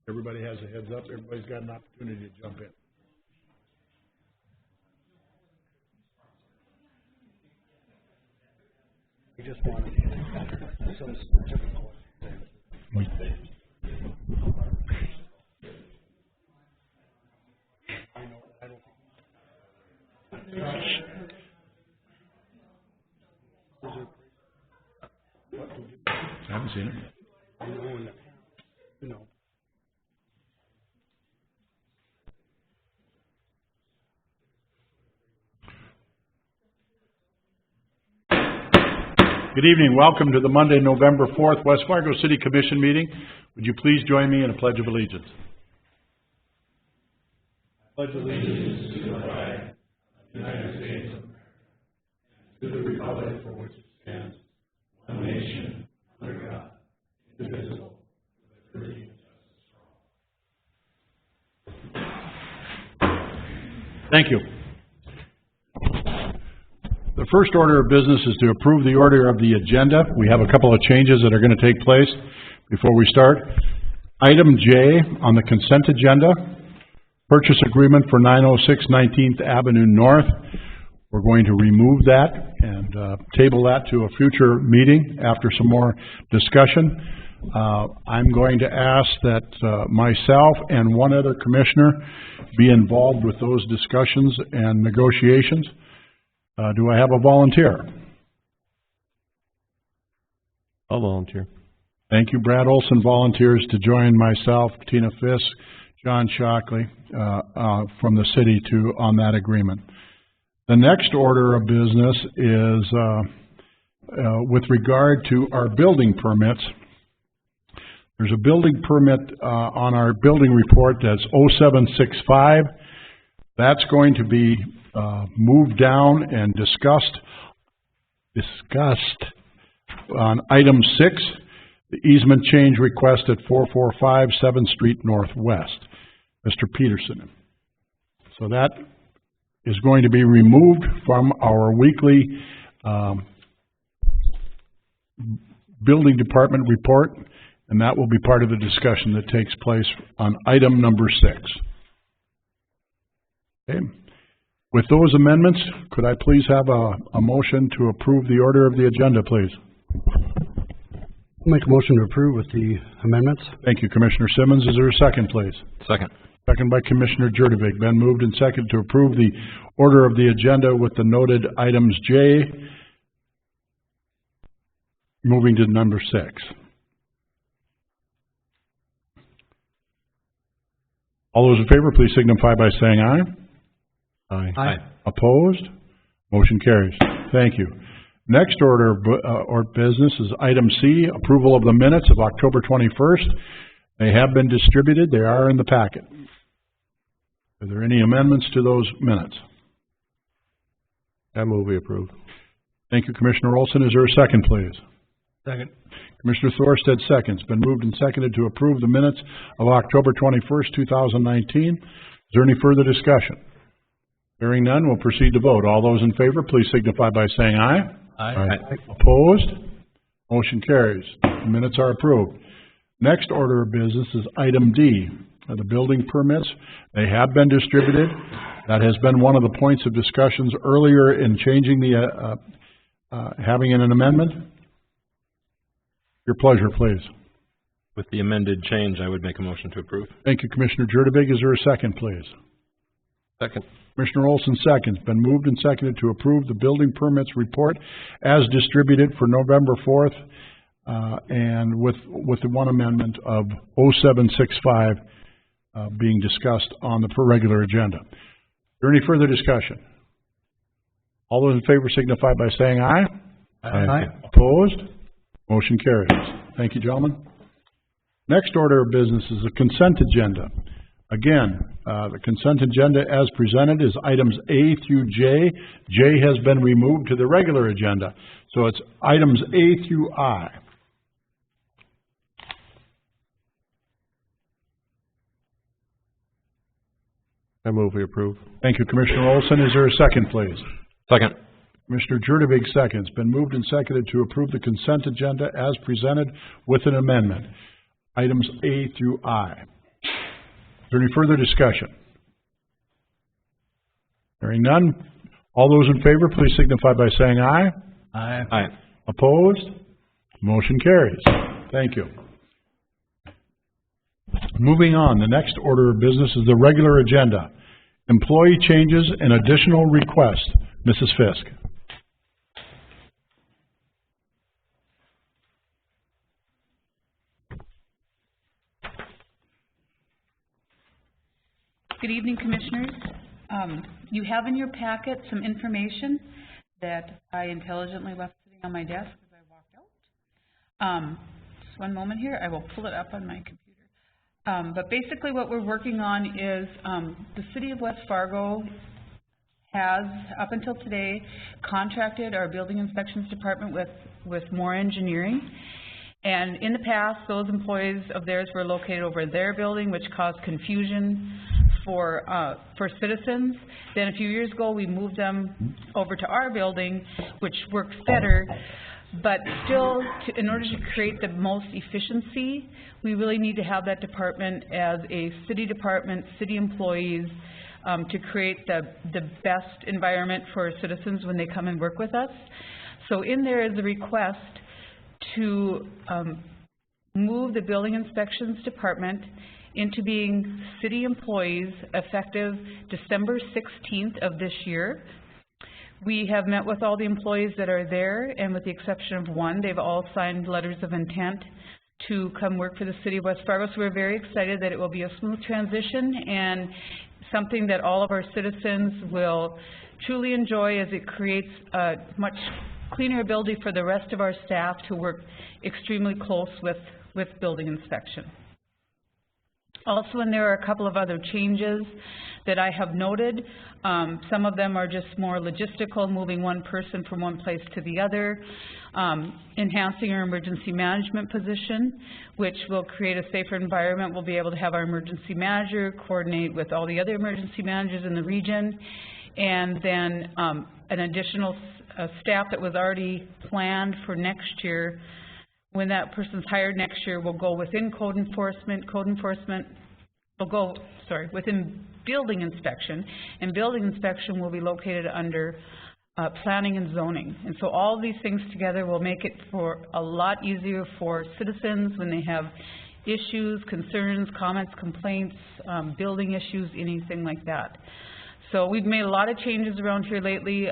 Everybody has a heads up. Everybody's got an opportunity to jump in. We just wanted some specific questions. I haven't seen it. No. Good evening. Welcome to the Monday, November 4th, West Fargo City Commission meeting. Would you please join me in a pledge of allegiance? Pledge allegiance to the flag of the United States of America, to the republic for which it stands, one nation, under God, indivisible, with liberty and justice for all. Thank you. The first order of business is to approve the order of the agenda. We have a couple of changes that are going to take place before we start. Item J on the consent agenda, purchase agreement for 906 19th Avenue North. We're going to remove that and table that to a future meeting after some more discussion. I'm going to ask that myself and one other commissioner be involved with those discussions and negotiations. Do I have a volunteer? I'll volunteer. Thank you. Brad Olson volunteers to join myself, Tina Fisk, John Shockley from the city on that agreement. The next order of business is with regard to our building permits. There's a building permit on our building report that's 0765. That's going to be moved down and discussed on item 6, the easement change request at 445 7th Street Northwest, Mr. Peterson. So that is going to be removed from our weekly building department report, and that will be part of the discussion that takes place on item number 6. Okay. With those amendments, could I please have a motion to approve the order of the agenda, please? I'll make a motion to approve with the amendments. Thank you, Commissioner Simmons. Is there a second, please? Second. Second by Commissioner Jurdevig. Been moved and seconded to approve the order of the agenda with the noted items J. Moving to number 6. All those in favor, please signify by saying aye. Aye. Aye. Opposed? Motion carries. Thank you. Next order of business is item C, approval of the minutes of October 21st. They have been distributed. They are in the packet. Are there any amendments to those minutes? I move we approve. Thank you, Commissioner Olson. Is there a second, please? Second. Commissioner Thorstead seconds. Been moved and seconded to approve the minutes of October 21st, 2019. Is there any further discussion? Hearing none, we'll proceed to vote. All those in favor, please signify by saying aye. Aye. Aye. Opposed? Motion carries. The minutes are approved. Next order of business is item D, the building permits. They have been distributed. That has been one of the points of discussions earlier in changing the, having an amendment. Your pleasure, please. With the amended change, I would make a motion to approve. Thank you, Commissioner Jurdevig. Is there a second, please? Second. Commissioner Olson seconds. Been moved and seconded to approve the building permits report as distributed for November 4th, and with the one amendment of 0765 being discussed on the regular agenda. Is there any further discussion? All those in favor signify by saying aye. Aye. Opposed? Motion carries. Thank you, gentlemen. Next order of business is the consent agenda. Again, the consent agenda as presented is items A through J. J has been removed to the regular agenda. So it's items A through I. I move we approve. Thank you, Commissioner Olson. Is there a second, please? Second. Commissioner Jurdevig seconds. Been moved and seconded to approve the consent agenda as presented with an amendment. Items A through I. Is there any further discussion? Hearing none. All those in favor, please signify by saying aye. Aye. Aye. Opposed? Motion carries. Thank you. Moving on, the next order of business is the regular agenda. Employee changes and additional requests. Mrs. Fisk. Good evening, Commissioners. You have in your packet some information that I intelligently left sitting on my desk as I walked out. Just one moment here. I will pull it up on my computer. But basically what we're working on is the City of West Fargo has, up until today, contracted our Building Inspections Department with more engineering. And in the past, those employees of theirs were located over their building, which caused confusion for citizens. Then a few years ago, we moved them over to our building, which works better. But still, in order to create the most efficiency, we really need to have that department as a city department, city employees, to create the best environment for citizens when they come and work with us. So in there is a request to move the Building Inspections Department into being city employees effective December 16th of this year. We have met with all the employees that are there, and with the exception of one, they've all signed letters of intent to come work for the City of West Fargo. So we're very excited that it will be a smooth transition and something that all of our citizens will truly enjoy, as it creates a much cleaner ability for the rest of our staff to work extremely close with building inspection. Also, and there are a couple of other changes that I have noted. Some of them are just more logistical, moving one person from one place to the other, enhancing our emergency management position, which will create a safer environment. We'll be able to have our emergency manager coordinate with all the other emergency managers in the region, and then an additional staff that was already planned for next year. When that person's hired next year, will go within code enforcement. Code enforcement will go, within building inspection, and building inspection will be located under planning and zoning. And so all these things together will make it for a lot easier for citizens when they have issues, concerns, comments, complaints, building issues, anything like that. So we've made a lot of changes around here lately,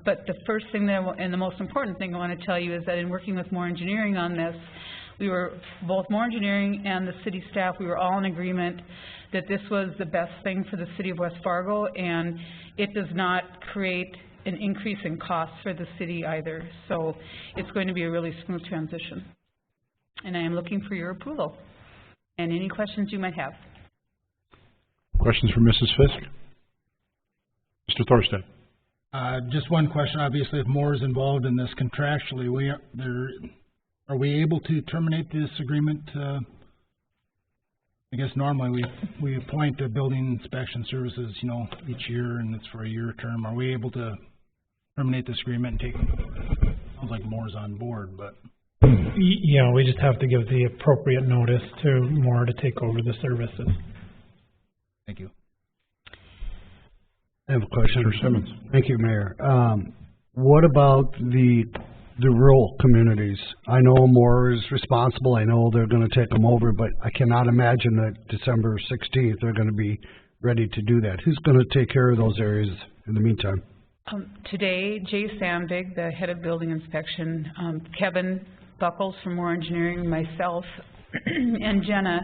but the first thing and the most important thing I want to tell you is that in working with More Engineering on this, we were, both More Engineering and the city staff, we were all in agreement that this was the best thing for the City of West Fargo, and it does not create an increase in costs for the city either. So it's going to be a really smooth transition. And I am looking for your approval and any questions you might have. Questions for Mrs. Fisk? Mr. Thorstad. Just one question. Obviously, if Moore is involved in this contractually, are we able to terminate this agreement? I guess normally we appoint a building inspection services, each year, and it's for a year term. Are we able to terminate this agreement and sounds like Moore's on board, but. Yeah, we just have to give the appropriate notice to Moore to take over the services. Thank you. I have a question. Mr. Simmons. Thank you, Mayor. What about the rural communities? I know Moore is responsible. I know they're going to take them over, but I cannot imagine that December 16th they're going to be ready to do that. Who's going to take care of those areas in the meantime? Today, Jay Sandvig, the head of building inspection, Kevin Buckles from Moore Engineering, myself, and Jenna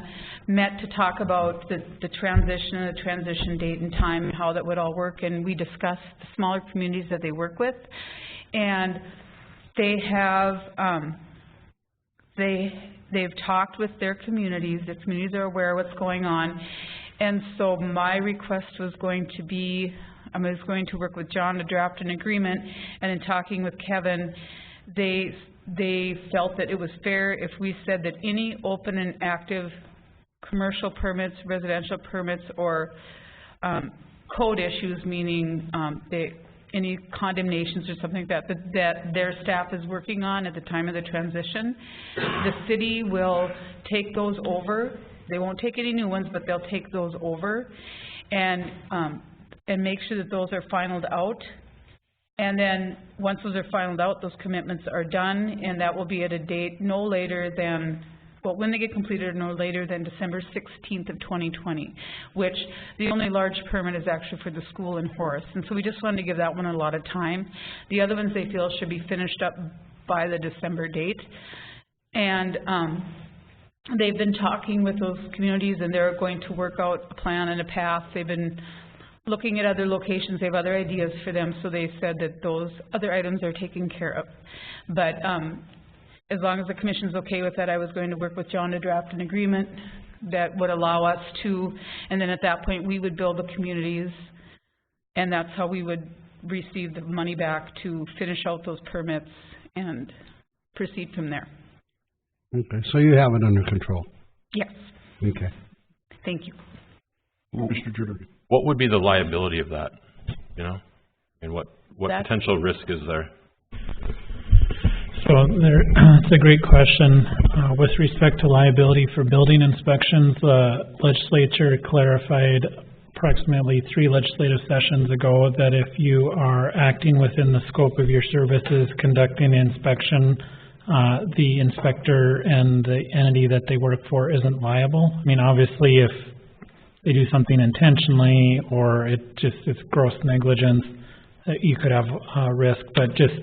met to talk about the transition and the transition date and time and how that would all work, and we discussed the smaller communities that they work with, and they have they've talked with their communities. The communities are aware of what's going on, and so my request was going to be, I was going to work with John to draft an agreement, and in talking with Kevin, they felt that it was fair if we said that any open and active commercial permits, residential permits, or code issues, meaning any condemnations or something like that, that their staff is working on at the time of the transition. The city will take those over. They won't take any new ones, but they'll take those over and make sure that those are finalized out. And then once those are finalized out, those commitments are done, and that will be at a date no later than, well, when they get completed, no later than December 16th of 2020, which the only large permit is actually for the school in Horace. And so we just wanted to give that one a lot of time. The other ones they feel should be finished up by the December date. And they've been talking with those communities, and they're going to work out a plan and a path. They've been looking at other locations. They have other ideas for them, so they said that those other items are taken care of. But as long as the commission's okay with that, I was going to work with John to draft an agreement that would allow us to, and then at that point we would build the communities, and that's how we would receive the money back to finish out those permits and proceed from there. Okay, so you have it under control? Yes. Okay. Thank you. Mr. Jurgen. What would be the liability of that, you know? And what potential risk is there? So it's a great question. With respect to liability for building inspections, the legislature clarified approximately 3 legislative sessions ago that if you are acting within the scope of your services conducting an inspection, the inspector and the entity that they work for isn't liable. I mean, obviously, if they do something intentionally or it's gross negligence, you could have risk, but just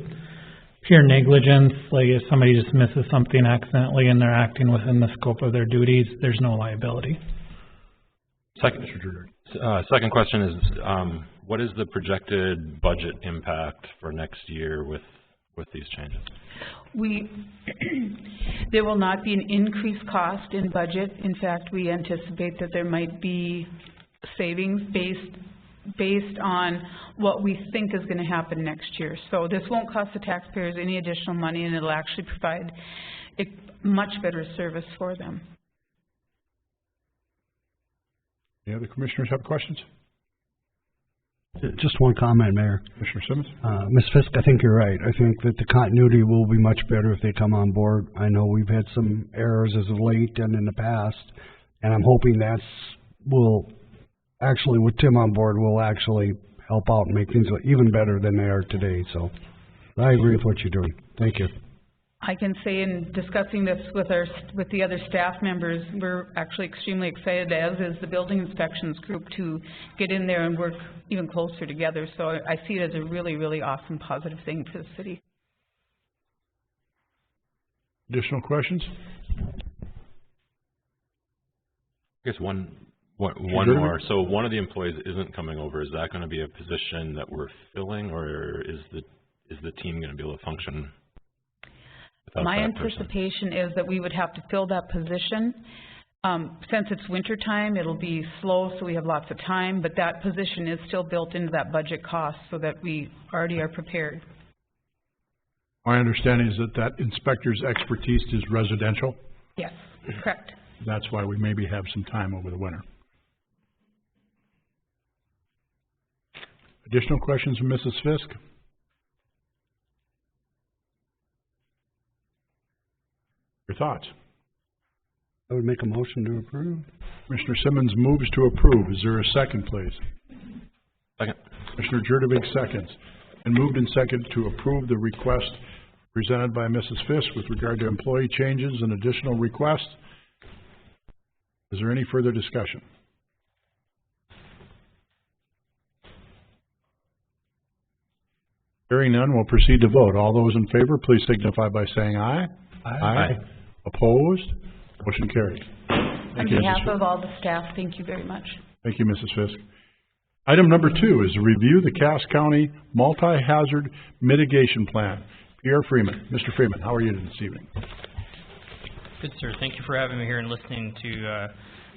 pure negligence, like if somebody just misses something accidentally and they're acting within the scope of their duties, there's no liability. Second question is, what is the projected budget impact for next year with these changes? There will not be an increased cost in budget. In fact, we anticipate that there might be savings based on what we think is going to happen next year. So this won't cost the taxpayers any additional money, and it'll actually provide a much better service for them. Any other commissioners have questions? Just one comment, Mayor. Commissioner Simmons? Ms. Fisk, I think you're right. I think that the continuity will be much better if they come on board. I know we've had some errors as of late and in the past, and I'm hoping actually with Tim on board, will actually help out and make things even better than they are today. So I agree with what you're doing. Thank you. I can say in discussing this with the other staff members, we're actually extremely excited, as is the building inspections group, to get in there and work even closer together. So I see it as a really, really awesome, positive thing for the city. Additional questions? I guess one more. So one of the employees isn't coming over. Is that going to be a position that we're filling, or is the team going to be able to function? My anticipation is that we would have to fill that position. Since it's winter time, it'll be slow, so we have lots of time, but that position is still built into that budget cost so that we already are prepared. My understanding is that inspector's expertise is residential. Yes, correct. That's why we maybe have some time over the winter. Additional questions from Mrs. Fisk? Your thoughts? I would make a motion to approve. Commissioner Simmons moves to approve. Is there a second, please? Second. Commissioner Jurdovic seconds. And moved and seconded to approve the request presented by Mrs. Fisk with regard to employee changes and additional requests. Is there any further discussion? Hearing none, we'll proceed to vote. All those in favor, please signify by saying aye. Aye. Opposed? Motion carried. On behalf of all the staff, thank you very much. Thank you, Mrs. Fisk. Item number 2 is to review the Cass County Multi-Hazard Mitigation Plan. Pierre Freeman. Mr. Freeman, how are you this evening? Good, sir. Thank you for having me here and listening to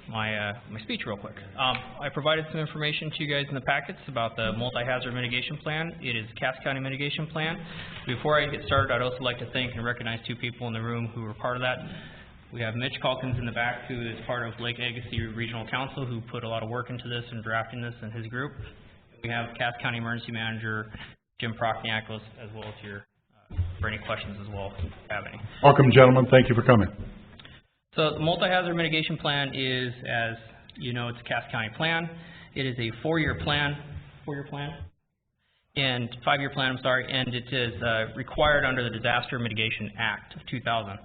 my speech real quick. I provided some information to you guys in the packets about the multi-hazard mitigation plan. It is Cass County mitigation plan. Before I get started, I'd also like to thank and recognize 2 people in the room who were part of that. We have Mitch Calkins in the back, who is part of Lake Agassiz Regional Council, who put a lot of work into this and drafting this, and his group. We have Cass County Emergency Manager Jim Prochniakos as well as here for any questions as well, if you have any. Welcome, gentlemen. Thank you for coming. So the multi-hazard mitigation plan is, as you know, it's a Cass County plan. It is a four-year plan, and five-year plan, I'm sorry, and it is required under the Disaster Mitigation Act of 2000.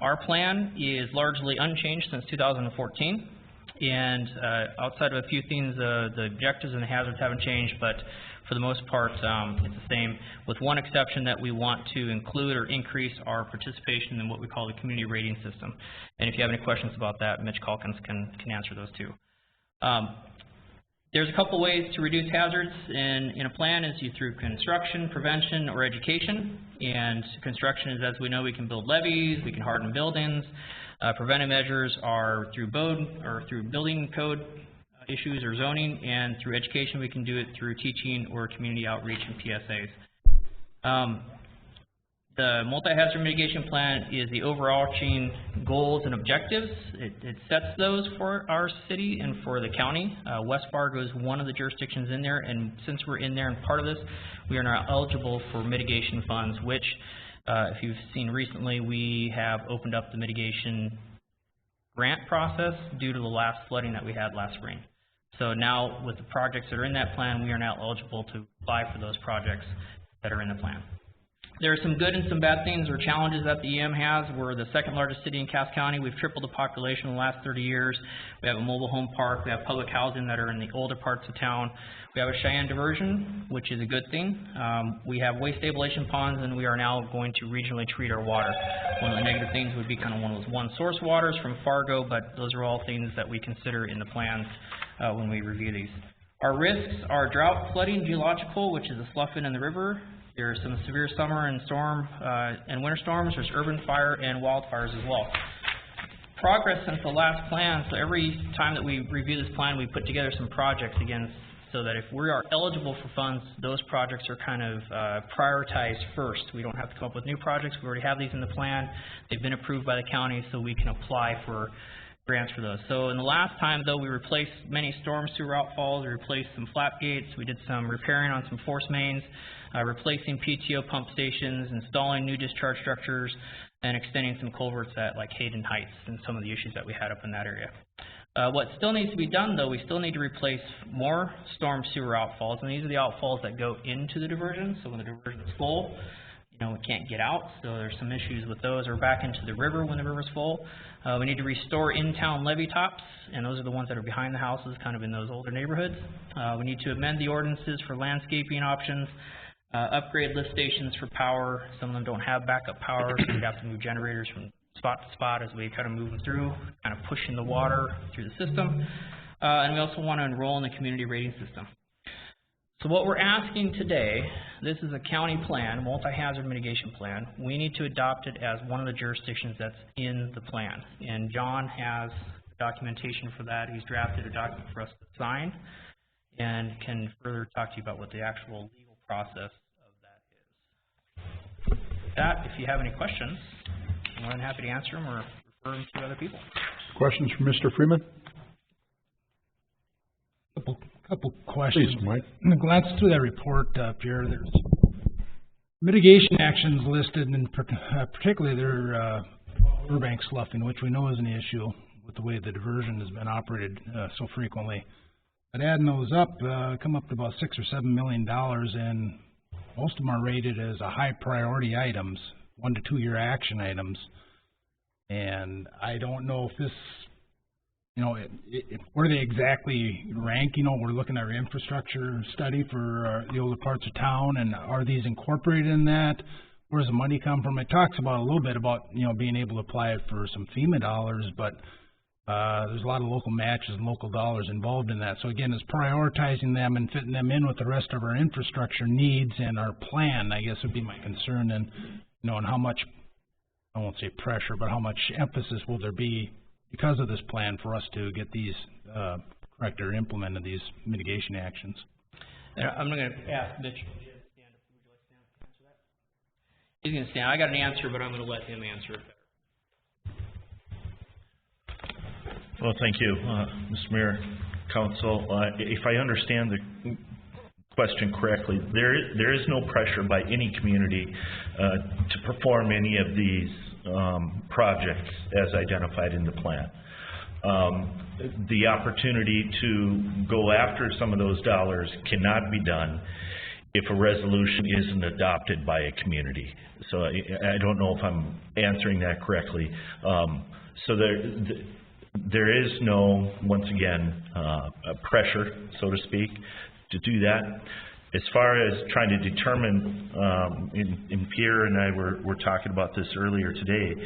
Our plan is largely unchanged since 2014, and outside of a few things, the objectives and the hazards haven't changed, but for the most part, it's the same, with one exception that we want to include or increase our participation in what we call the community rating system. And if you have any questions about that, Mitch Calkins can answer those too. There's a couple ways to reduce hazards in a plan, is through construction, prevention, or education. And construction is, as we know, we can build levees, we can harden buildings. Preventive measures are through building code issues or zoning, and through education we can do it through teaching or community outreach and PSAs. The multi-hazard mitigation plan is the overarching goals and objectives. It sets those for our city and for the county. West Fargo is one of the jurisdictions in there, and since we're in there and part of this, we are now eligible for mitigation funds, which, if you've seen recently, we have opened up the mitigation grant process due to the last flooding that we had last spring. So now, with the projects that are in that plan, we are now eligible to apply for those projects that are in the plan. There are some good and some bad things or challenges that the EM has. We're the second largest city in Cass County. We've tripled the population in the last 30 years. We have a mobile home park. We have public housing that are in the older parts of town. We have a Cheyenne diversion, which is a good thing. We have waste stabilization ponds, and we are now going to regionally treat our water. One of the negative things would be kind of one of those one-source waters from Fargo, but those are all things that we consider in the plans when we review these. Our risks are drought, flooding, geological, which is a sloughing in the river. There are some severe summer and storm and winter storms. There's urban fire and wildfires as well. Progress since the last plan, so every time that we review this plan, we put together some projects again, so that if we are eligible for funds, those projects are kind of prioritized first. We don't have to come up with new projects. We already have these in the plan. They've been approved by the county, so we can apply for grants for those. So in the last time, though, we replaced many storm sewer outfalls, we replaced some flap gates, we did some repairing on some force mains, replacing PTO pump stations, installing new discharge structures, and extending some culverts at like Hayden Heights and some of the issues that we had up in that area. What still needs to be done, though, we still need to replace more storm sewer outfalls, and these are the outfalls that go into the diversion. So when the diversion is full, we can't get out, so there's some issues with those, or back into the river when the river's full. We need to restore in-town levee tops, and those are the ones that are behind the houses, kind of in those older neighborhoods. We need to amend the ordinances for landscaping options, upgrade lift stations for power. Some of them don't have backup power, so we have to move generators from spot to spot as we kind of move them through, kind of pushing the water through the system. And we also want to enroll in the community rating system. So what we're asking today, this is a county plan, multi-hazard mitigation plan. We need to adopt it as one of the jurisdictions that's in the plan. And John has documentation for that. He's drafted a document for us to sign and can further talk to you about what the actual legal process of that is. With that, if you have any questions, I'm more than happy to answer them or refer them to other people. Questions from Mr. Freeman? Couple questions. Please, Mike. I'm going to glance through that report up here. There's mitigation actions listed, and particularly their riverbank sloughing, which we know is an issue with the way the diversion has been operated so frequently. But adding those up, come up to about $6 or $7 million, and most of them are rated as a high priority items, 1 to 2 year action items. And I don't know if this, where they exactly rank. We're looking at our infrastructure study for the older parts of town, and are these incorporated in that? Where does the money come from? It talks about a little bit about, being able to apply it for some FEMA dollars, but there's a lot of local matches and local dollars involved in that. So again, it's prioritizing them and fitting them in with the rest of our infrastructure needs and our plan, I guess, would be my concern. And, and how much, I won't say pressure, but how much emphasis will there be because of this plan for us to get these correct or implemented, these mitigation actions? And I'm going to ask Mitch. Would you like to stand up and answer that? He's going to stand. I got an answer, but I'm going to let him answer it better. Well, thank you, Mr. Mayor, Council. If I understand the question correctly, there is no pressure by any community to perform any of these projects as identified in the plan. The opportunity to go after some of those dollars cannot be done if a resolution isn't adopted by a community. So I don't know if I'm answering that correctly. So there is no, once again, pressure, so to speak, to do that. As far as trying to determine, and Pierre and I were talking about this earlier today,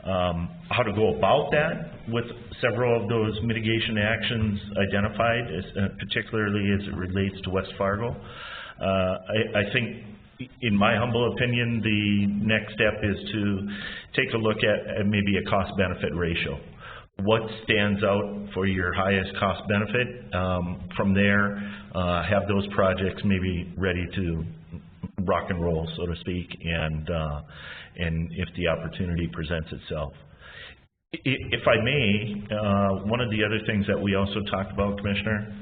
how to go about that with several of those mitigation actions identified, particularly as it relates to West Fargo. I think, in my humble opinion, the next step is to take a look at maybe a cost-benefit ratio. What stands out for your highest cost-benefit? From there, have those projects maybe ready to rock and roll, so to speak, and if the opportunity presents itself. If I may, one of the other things that we also talked about, Commissioner,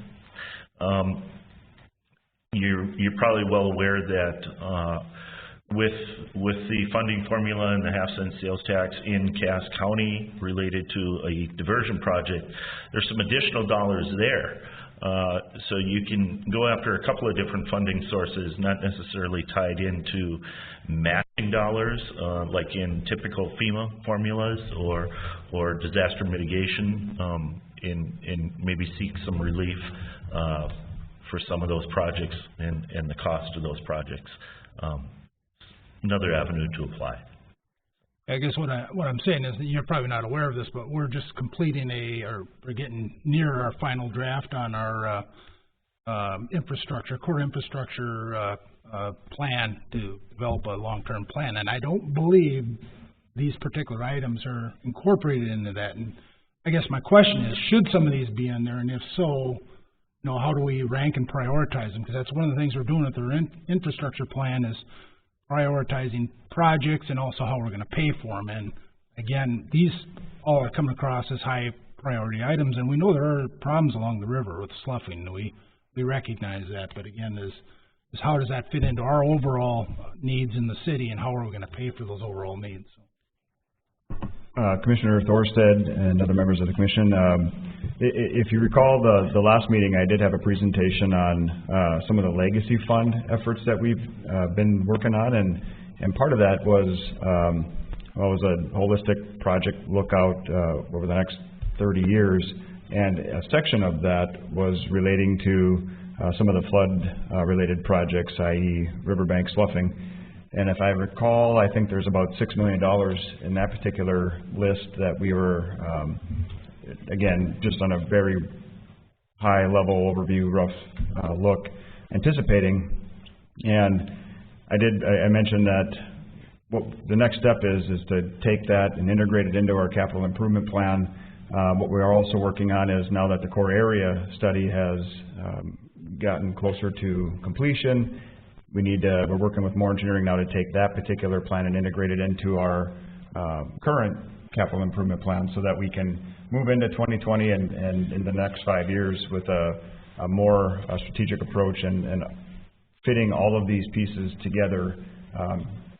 you're probably well aware that with the funding formula and the half-cent sales tax in Cass County related to a diversion project, there's some additional dollars there. So you can go after a couple of different funding sources, not necessarily tied into matching dollars, like in typical FEMA formulas or disaster mitigation, and maybe seek some relief for some of those projects and the cost of those projects. Another avenue to apply. I guess what I'm saying is that you're probably not aware of this, but we're just completing we're getting near our final draft on our core infrastructure plan to develop a long-term plan, and I don't believe these particular items are incorporated into that. And I guess my question is, should some of these be in there, and if so, how do we rank and prioritize them? Because that's one of the things we're doing with the infrastructure plan is prioritizing projects and also how we're going to pay for them. And again, these all are coming across as high priority items, and we know there are problems along the river with sloughing. We recognize that, but again, is how does that fit into our overall needs in the city, and how are we going to pay for those overall needs? Commissioner Thorstead and other members of the commission, if you recall the last meeting, I did have a presentation on some of the legacy fund efforts that we've been working on, and part of that was a holistic project lookout over the next 30 years, and a section of that was relating to some of the flood related projects, i.e. riverbank sloughing. And if I recall, I think there's about $6 million in that particular list that we were, again, just on a very high level overview, rough look, anticipating. And I mentioned that what the next step is to take that and integrate it into our capital improvement plan. What we are also working on is, now that the core area study has gotten closer to completion, we're working with more engineering now to take that particular plan and integrate it into our current capital improvement plan, so that we can move into 2020 and in the next 5 years with a more strategic approach and fitting all of these pieces together,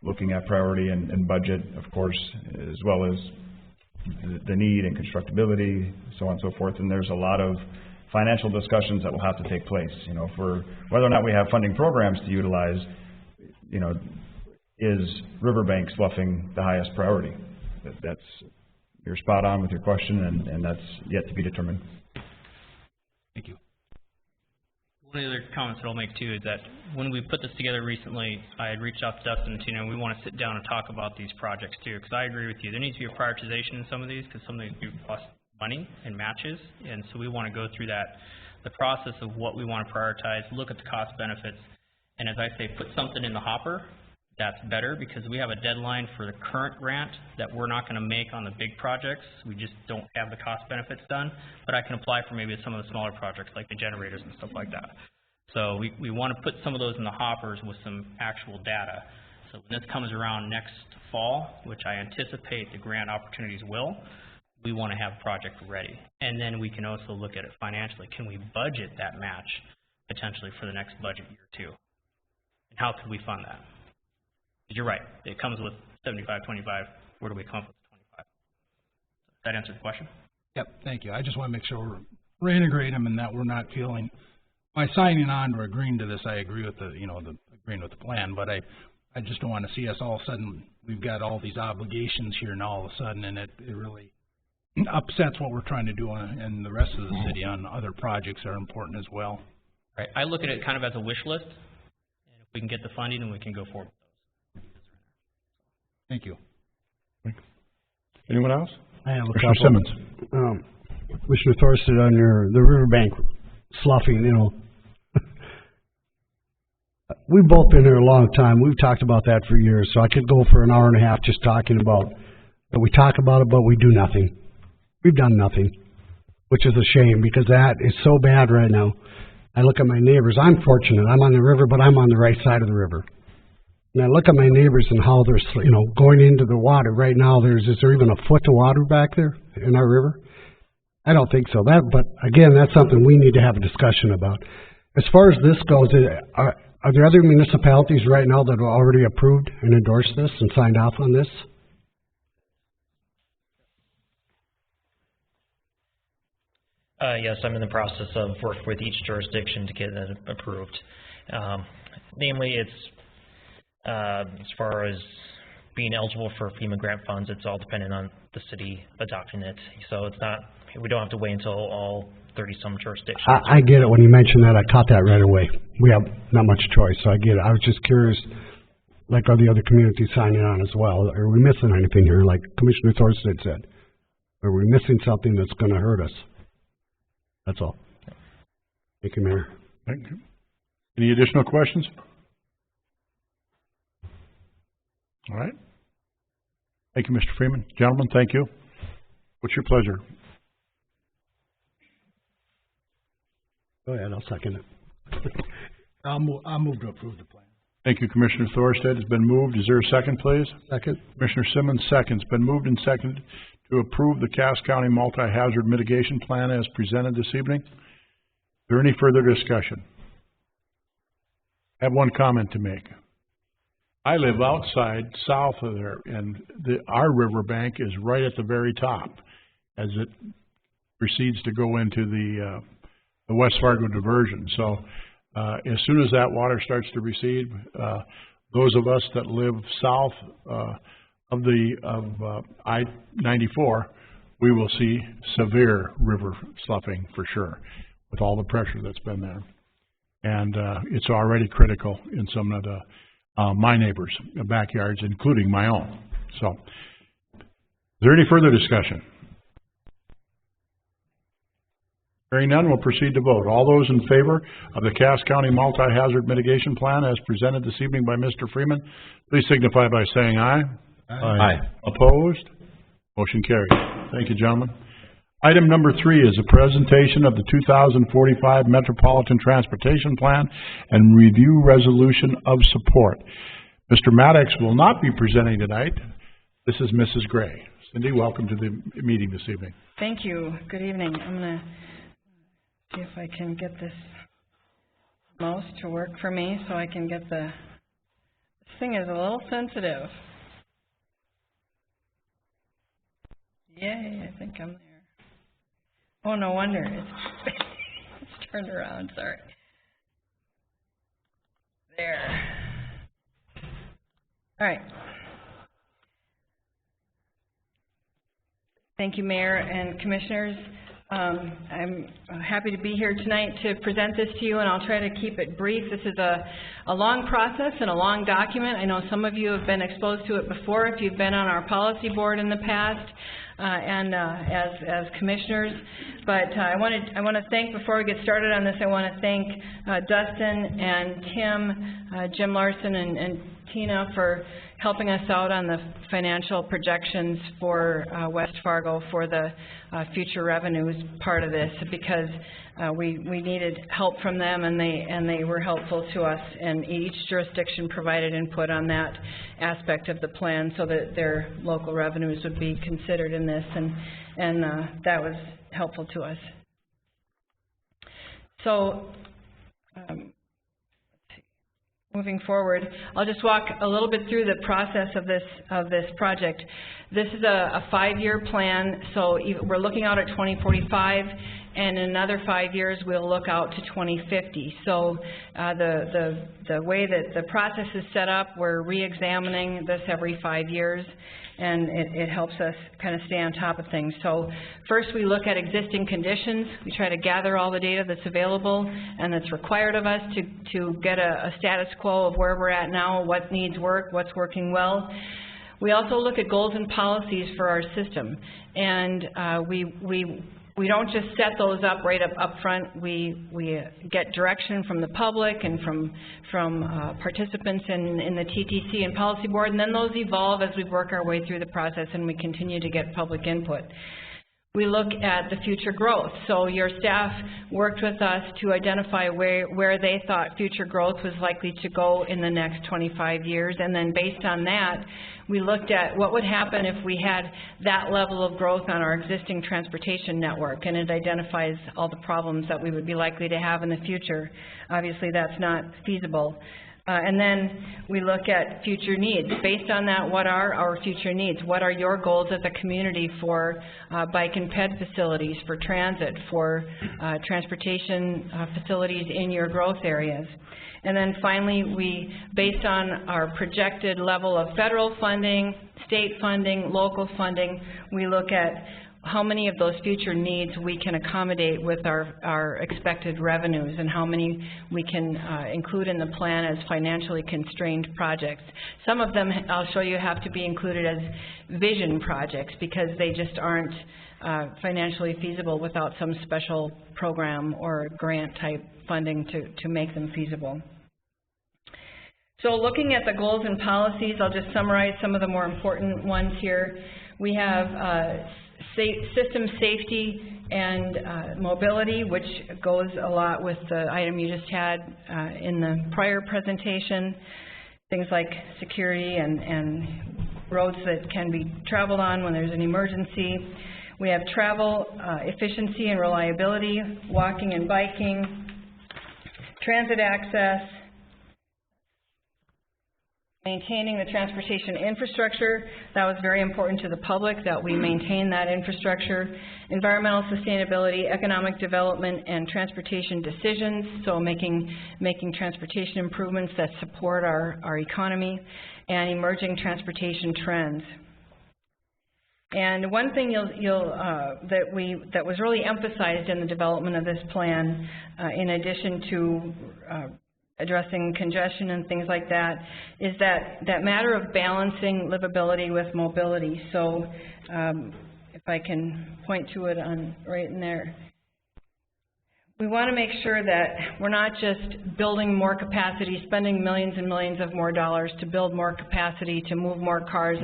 looking at priority and budget, of course, as well as the need and constructability, so on and so forth. And there's a lot of financial discussions that will have to take place, for whether or not we have funding programs to utilize. Is riverbank sloughing the highest priority? You're spot on with your question, and that's yet to be determined. Thank you. One of the other comments that I'll make too is that when we put this together recently, I had reached out to Dustin and we want to sit down and talk about these projects too, because I agree with you. There needs to be a prioritization in some of these, because some of these do cost money and matches, and so we want to go through the process of what we want to prioritize, look at the cost benefits, and as I say, put something in the hopper that's better, because we have a deadline for the current grant that we're not going to make on the big projects. We just don't have the cost benefits done, but I can apply for maybe some of the smaller projects like the generators and stuff like that. So we want to put some of those in the hoppers with some actual data. So when this comes around next fall, which I anticipate the grant opportunities will, we want to have a project ready. And then we can also look at it financially. Can we budget that match potentially for the next budget year too? And how could we fund that? Because you're right, it comes with 75, 25. Where do we come up with 25? That answer the question? Yep, thank you. I just want to make sure we're integrating them and that we're not feeling, by signing on or agreeing to this, I agree with the, agreeing with the plan, but I just don't want to see us all of a sudden, we've got all these obligations here and all of a sudden, and it really upsets what we're trying to do in the rest of the city on other projects that are important as well. Right. I look at it kind of as a wish list, and if we can get the funding, then we can go forward with those. Thank you. Anyone else? I have a Commissioner couple. Simmons. Commissioner Thorstad, on the riverbank sloughing, we've both been here a long time. We've talked about that for years, so I could go for an hour and a half just talking about that. We talk about it, but we do nothing. We've done nothing, which is a shame because that is so bad right now. I look at my neighbors. I'm fortunate. I'm on the river, but I'm on the right side of the river. And I look at my neighbors and how they're, going into the water. Right now, is there even a foot of water back there in our river? I don't think so. But again, that's something we need to have a discussion about. As far as this goes, are there other municipalities right now that have already approved and endorsed this and signed off on this? Yes, I'm in the process of working with each jurisdiction to get it approved. Namely, it's as far as being eligible for FEMA grant funds, it's all dependent on the city adopting it. So it's not, we don't have to wait until all 30-some jurisdictions. I get it. When you mentioned that, I caught that right away. We have not much choice, so I get it. I was just curious, like, are the other communities signing on as well? Are we missing anything here, like Commissioner Thorstad said? Are we missing something that's going to hurt us? That's all. Thank you, Mayor. Thank you. Any additional questions? All right. Thank you, Mr. Freeman. Gentlemen, thank you. What's your pleasure? Go ahead, I'll second it. I'll move to approve the plan. Thank you, Commissioner Thorstad. It's been moved. Is there a second, please? Second. Commissioner Simmons, seconds. Been moved and seconded to approve the Cass County Multi-Hazard Mitigation Plan as presented this evening. Is there any further discussion? I have one comment to make. I live outside, south of there, and our riverbank is right at the very top as it proceeds to go into the West Fargo diversion. So as soon as that water starts to recede, those of us that live south of I-94, we will see severe river sloughing for sure, with all the pressure that's been there. And it's already critical in some of the my neighbors' backyards, including my own. So, is there any further discussion? Hearing none, we'll proceed to vote. All those in favor of the Cass County Multi-Hazard Mitigation Plan as presented this evening by Mr. Freeman, please signify by saying aye. Aye. Opposed? Motion carries. Thank you, gentlemen. Item number 3 is a presentation of the 2045 Metropolitan Transportation Plan and review resolution of support. Mr. Maddox will not be presenting tonight. This is Mrs. Gray. Cindy, welcome to the meeting this evening. Thank you. Good evening. I'm going to see if I can get this mouse to work for me so I can get the, this thing is a little sensitive. Yay, I think I'm there. Oh, no wonder. It's turned around, sorry. There. All right. Thank you, Mayor and Commissioners. I'm happy to be here tonight to present this to you, and I'll try to keep it brief. This is a long process and a long document. I know some of you have been exposed to it before if you've been on our policy board in the past and as commissioners. But I want to thank, before we get started on this, I want to thank Dustin and Tim, Jim Larson and Tina for helping us out on the financial projections for West Fargo for the future revenues part of this, because we needed help from them, and they were helpful to us, and each jurisdiction provided input on that aspect of the plan so that their local revenues would be considered in this, and that was helpful to us. So moving forward, I'll just walk a little bit through the process of this project. This is a 5-year plan, so we're looking out at 2045, and in another 5 years we'll look out to 2050. So the way that the process is set up, we're re-examining this every 5 years, and it helps us kind of stay on top of things. So first we look at existing conditions. We try to gather all the data that's available and that's required of us to get a status quo of where we're at now, what needs work, what's working well. We also look at goals and policies for our system, and we don't just set those up right up front. We get direction from the public and from participants in the TTC and policy board, and then those evolve as we work our way through the process and we continue to get public input. We look at the future growth. So your staff worked with us to identify where they thought future growth was likely to go in the next 25 years, and then based on that, we looked at what would happen if we had that level of growth on our existing transportation network, and it identifies all the problems that we would be likely to have in the future. Obviously, that's not feasible. And then we look at future needs. Based on that, what are our future needs? What are your goals as a community for bike and ped facilities, for transit, for transportation facilities in your growth areas? And then finally, based on our projected level of federal funding, state funding, local funding, we look at how many of those future needs we can accommodate with our expected revenues, and how many we can include in the plan as financially constrained projects. Some of them, I'll show you, have to be included as vision projects because they just aren't financially feasible without some special program or grant type funding to make them feasible. So looking at the goals and policies, I'll just summarize some of the more important ones here. We have system safety and mobility, which goes a lot with the item you just had in the prior presentation. Things like security and roads that can be traveled on when there's an emergency. We have travel, efficiency and reliability, walking and biking, transit access, maintaining the transportation infrastructure. That was very important to the public, that we maintain that infrastructure. Environmental sustainability, economic development, and transportation decisions, so making transportation improvements that support our economy, and emerging transportation trends. And one thing that was really emphasized in the development of this plan, in addition to addressing congestion and things like that, is that matter of balancing livability with mobility. So if I can point to it right in there. We want to make sure that we're not just building more capacity, spending millions and millions of more dollars to build more capacity, to move more cars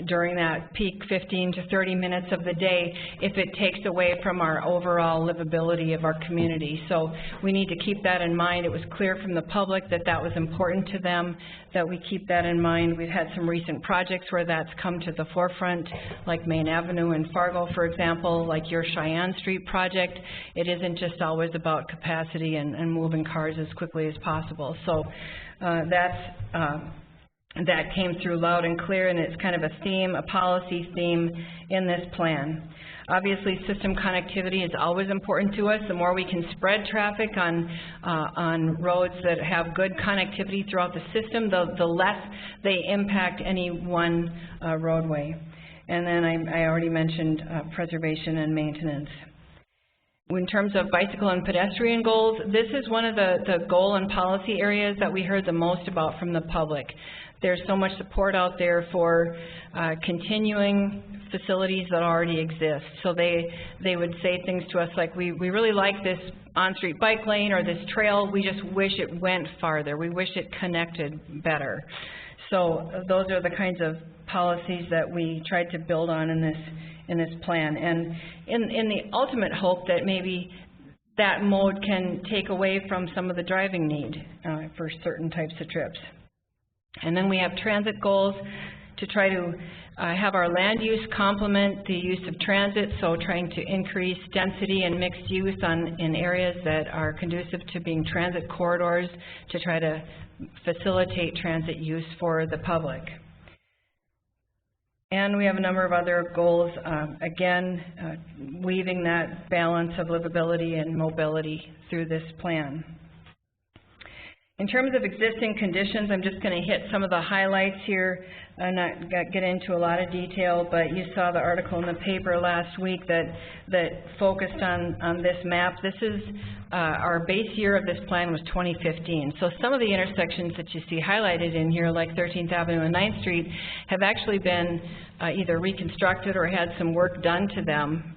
during that peak 15 to 30 minutes of the day, if it takes away from our overall livability of our community. So we need to keep that in mind. It was clear from the public that that was important to them, that we keep that in mind. We've had some recent projects where that's come to the forefront, like Main Avenue in Fargo, for example, like your Cheyenne Street project. It isn't just always about capacity and moving cars as quickly as possible. So that came through loud and clear, and it's kind of a theme, a policy theme in this plan. Obviously, system connectivity is always important to us. The more we can spread traffic on roads that have good connectivity throughout the system, the less they impact any one roadway. And then I already mentioned preservation and maintenance. in terms of bicycle and pedestrian goals, this is one of the goal and policy areas that we heard the most about from the public. There's so much support out there for continuing facilities that already exist. So they would say things to us like, we really like this on-street bike lane or this trail, we just wish it went farther, we wish it connected better. So those are the kinds of policies that we tried to build on in this plan. And in the ultimate hope that maybe that mode can take away from some of the driving need for certain types of trips. And then we have transit goals to try to have our land use complement the use of transit, so trying to increase density and mixed use in areas that are conducive to being transit corridors to try to facilitate transit use for the public. And we have a number of other goals, again, weaving that balance of livability and mobility through this plan. In terms of existing conditions, I'm just going to hit some of the highlights here. I'm not going to get into a lot of detail, but you saw the article in the paper last week that focused on this map. This is our base year of this plan was 2015. So some of the intersections that you see highlighted in here, like 13th Avenue and 9th Street, have actually been either reconstructed or had some work done to them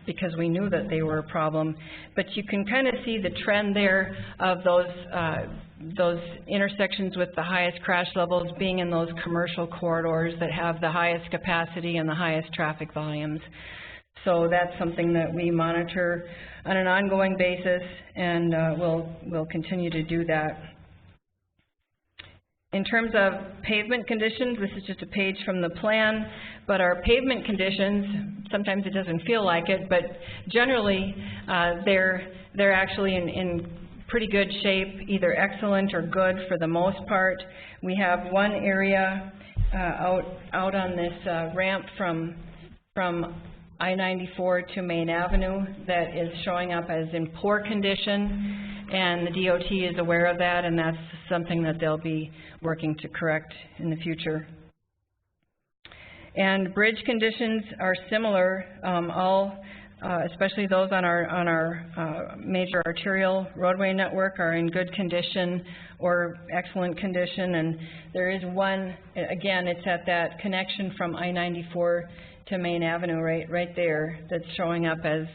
because we knew that they were a problem. But you can kind of see the trend there of those intersections with the highest crash levels being in those commercial corridors that have the highest capacity and the highest traffic volumes. So that's something that we monitor on an ongoing basis, and we'll continue to do that. In terms of pavement conditions, this is just a page from the plan, but our pavement conditions, sometimes it doesn't feel like it, but generally they're actually in pretty good shape, either excellent or good for the most part. We have one area out on this ramp from I-94 to Main Avenue that is showing up as in poor condition, and the DOT is aware of that, and that's something that they'll be working to correct in the future. And bridge conditions are similar, especially those on our major arterial roadway network are in good condition or excellent condition. And there is one, again, it's at that connection from I-94 to Main Avenue right there that's showing up as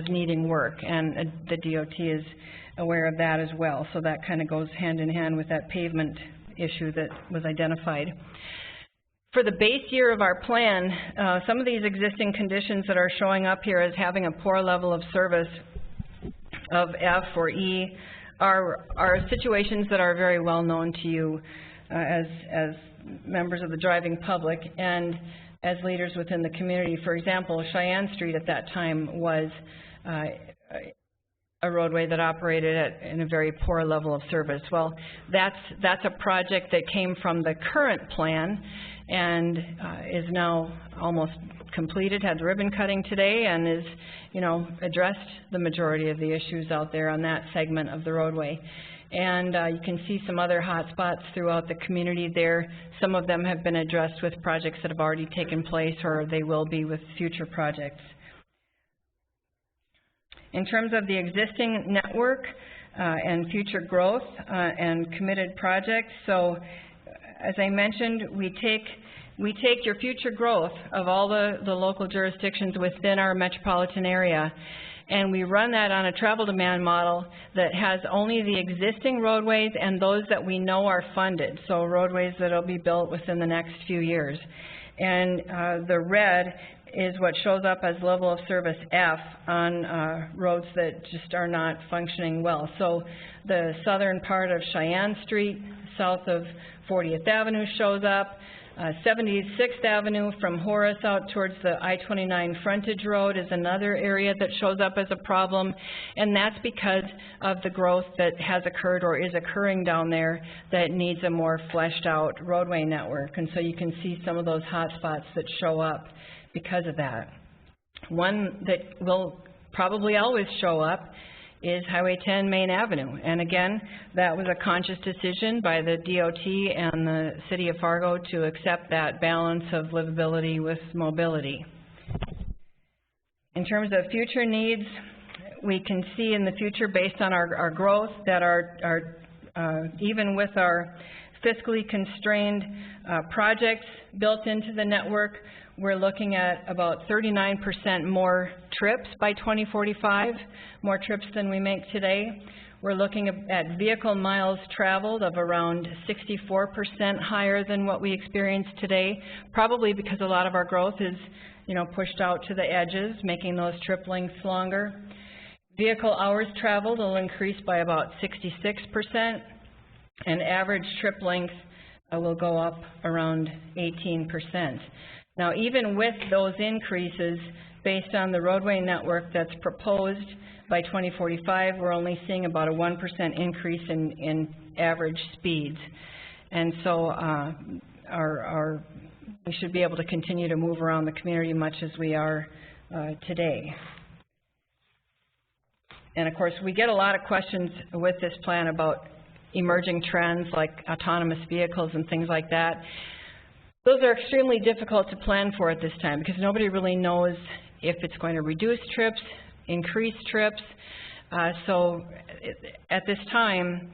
needing work, and the DOT is aware of that as well. So that kind of goes hand in hand with that pavement issue that was identified. For the base year of our plan, some of these existing conditions that are showing up here as having a poor level of service of F or E are situations that are very well known to you as members of the driving public and as leaders within the community. For example, Sheyenne Street at that time was a roadway that operated in a very poor level of service. Well, that's a project that came from the current plan and is now almost completed, had the ribbon cutting today, and is, addressed the majority of the issues out there on that segment of the roadway. And you can see some other hot spots throughout the community there. Some of them have been addressed with projects that have already taken place, or they will be with future projects. In terms of the existing network and future growth and committed projects, so as I mentioned, we take your future growth of all the local jurisdictions within our metropolitan area, and we run that on a travel demand model that has only the existing roadways and those that we know are funded, so roadways that will be built within the next few years. And the red is what shows up as level of service F on roads that just are not functioning well. So the southern part of Sheyenne Street, south of 40th Avenue shows up. 76th Avenue from Horace out towards the I-29 frontage road is another area that shows up as a problem, and that's because of the growth that has occurred or is occurring down there that needs a more fleshed out roadway network. And so you can see some of those hot spots that show up because of that. One that will probably always show up is Highway 10 Main Avenue. And again, that was a conscious decision by the DOT and the City of Fargo to accept that balance of livability with mobility. In terms of future needs, we can see in the future, based on our growth, that even with our fiscally constrained projects built into the network, we're looking at about 39% more trips by 2045, more trips than we make today. We're looking at vehicle miles traveled of around 64% higher than what we experience today, probably because a lot of our growth is, pushed out to the edges, making those trip lengths longer. Vehicle hours traveled will increase by about 66%, and average trip length will go up around 18%. Now, even with those increases, based on the roadway network that's proposed, by 2045, we're only seeing about a 1% increase in average speeds. And so we should be able to continue to move around the community much as we are today. And of course, we get a lot of questions with this plan about emerging trends like autonomous vehicles and things like that. Those are extremely difficult to plan for at this time because nobody really knows if it's going to reduce trips, increase trips. So at this time,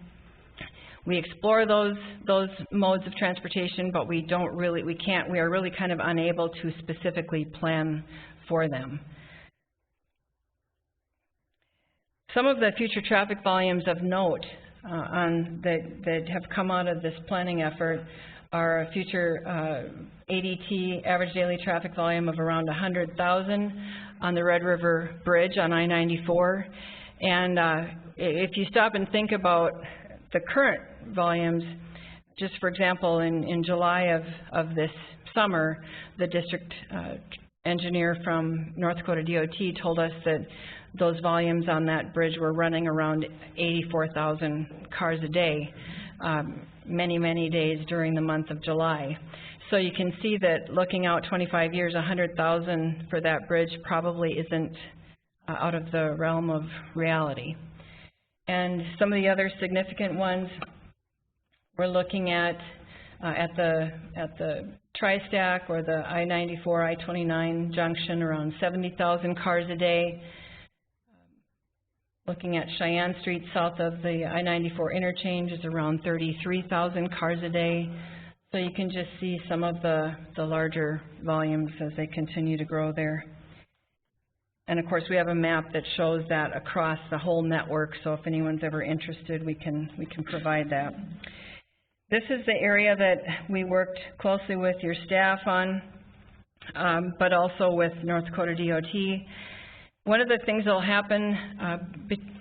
we explore those modes of transportation, but we are really kind of unable to specifically plan for them. Some of the future traffic volumes of note that have come out of this planning effort are a future ADT, average daily traffic volume, of around 100,000 on the Red River Bridge on I-94. And if you stop and think about the current volumes, just for example, in July of this summer, the district engineer from North Dakota DOT told us that those volumes on that bridge were running around 84,000 cars a day, many, many days during the month of July. So you can see that looking out 25 years, 100,000 for that bridge probably isn't out of the realm of reality. And some of the other significant ones we're looking at the Tri-Stack or the I-94, I-29 junction, around 70,000 cars a day. Looking at Cheyenne Street south of the I-94 interchange is around 33,000 cars a day. So you can just see some of the larger volumes as they continue to grow there. And of course, we have a map that shows that across the whole network, so if anyone's ever interested, we can provide that. This is the area that we worked closely with your staff on, but also with North Dakota DOT. One of the things that will happen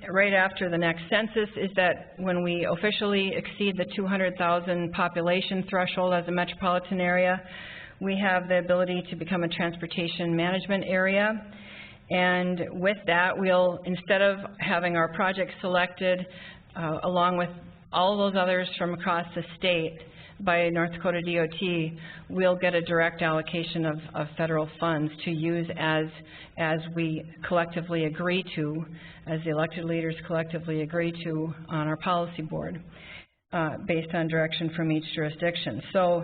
right after the next census is that when we officially exceed the 200,000 population threshold as a metropolitan area, we have the ability to become a transportation management area. And with that, we'll, instead of having our projects selected along with all those others from across the state by North Dakota DOT, we'll get a direct allocation of federal funds to use as we collectively agree to, as the elected leaders collectively agree to on our policy board, based on direction from each jurisdiction. So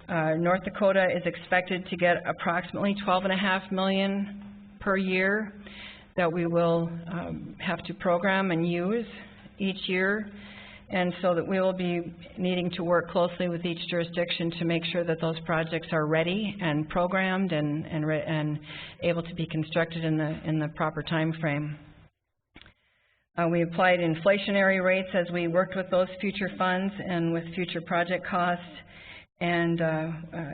North Dakota is expected to get approximately $12.5 million per year that we will have to program and use each year. And so that we will be needing to work closely with each jurisdiction to make sure that those projects are ready and programmed and able to be constructed in the proper time frame. We applied inflationary rates as we worked with those future funds and with future project costs, and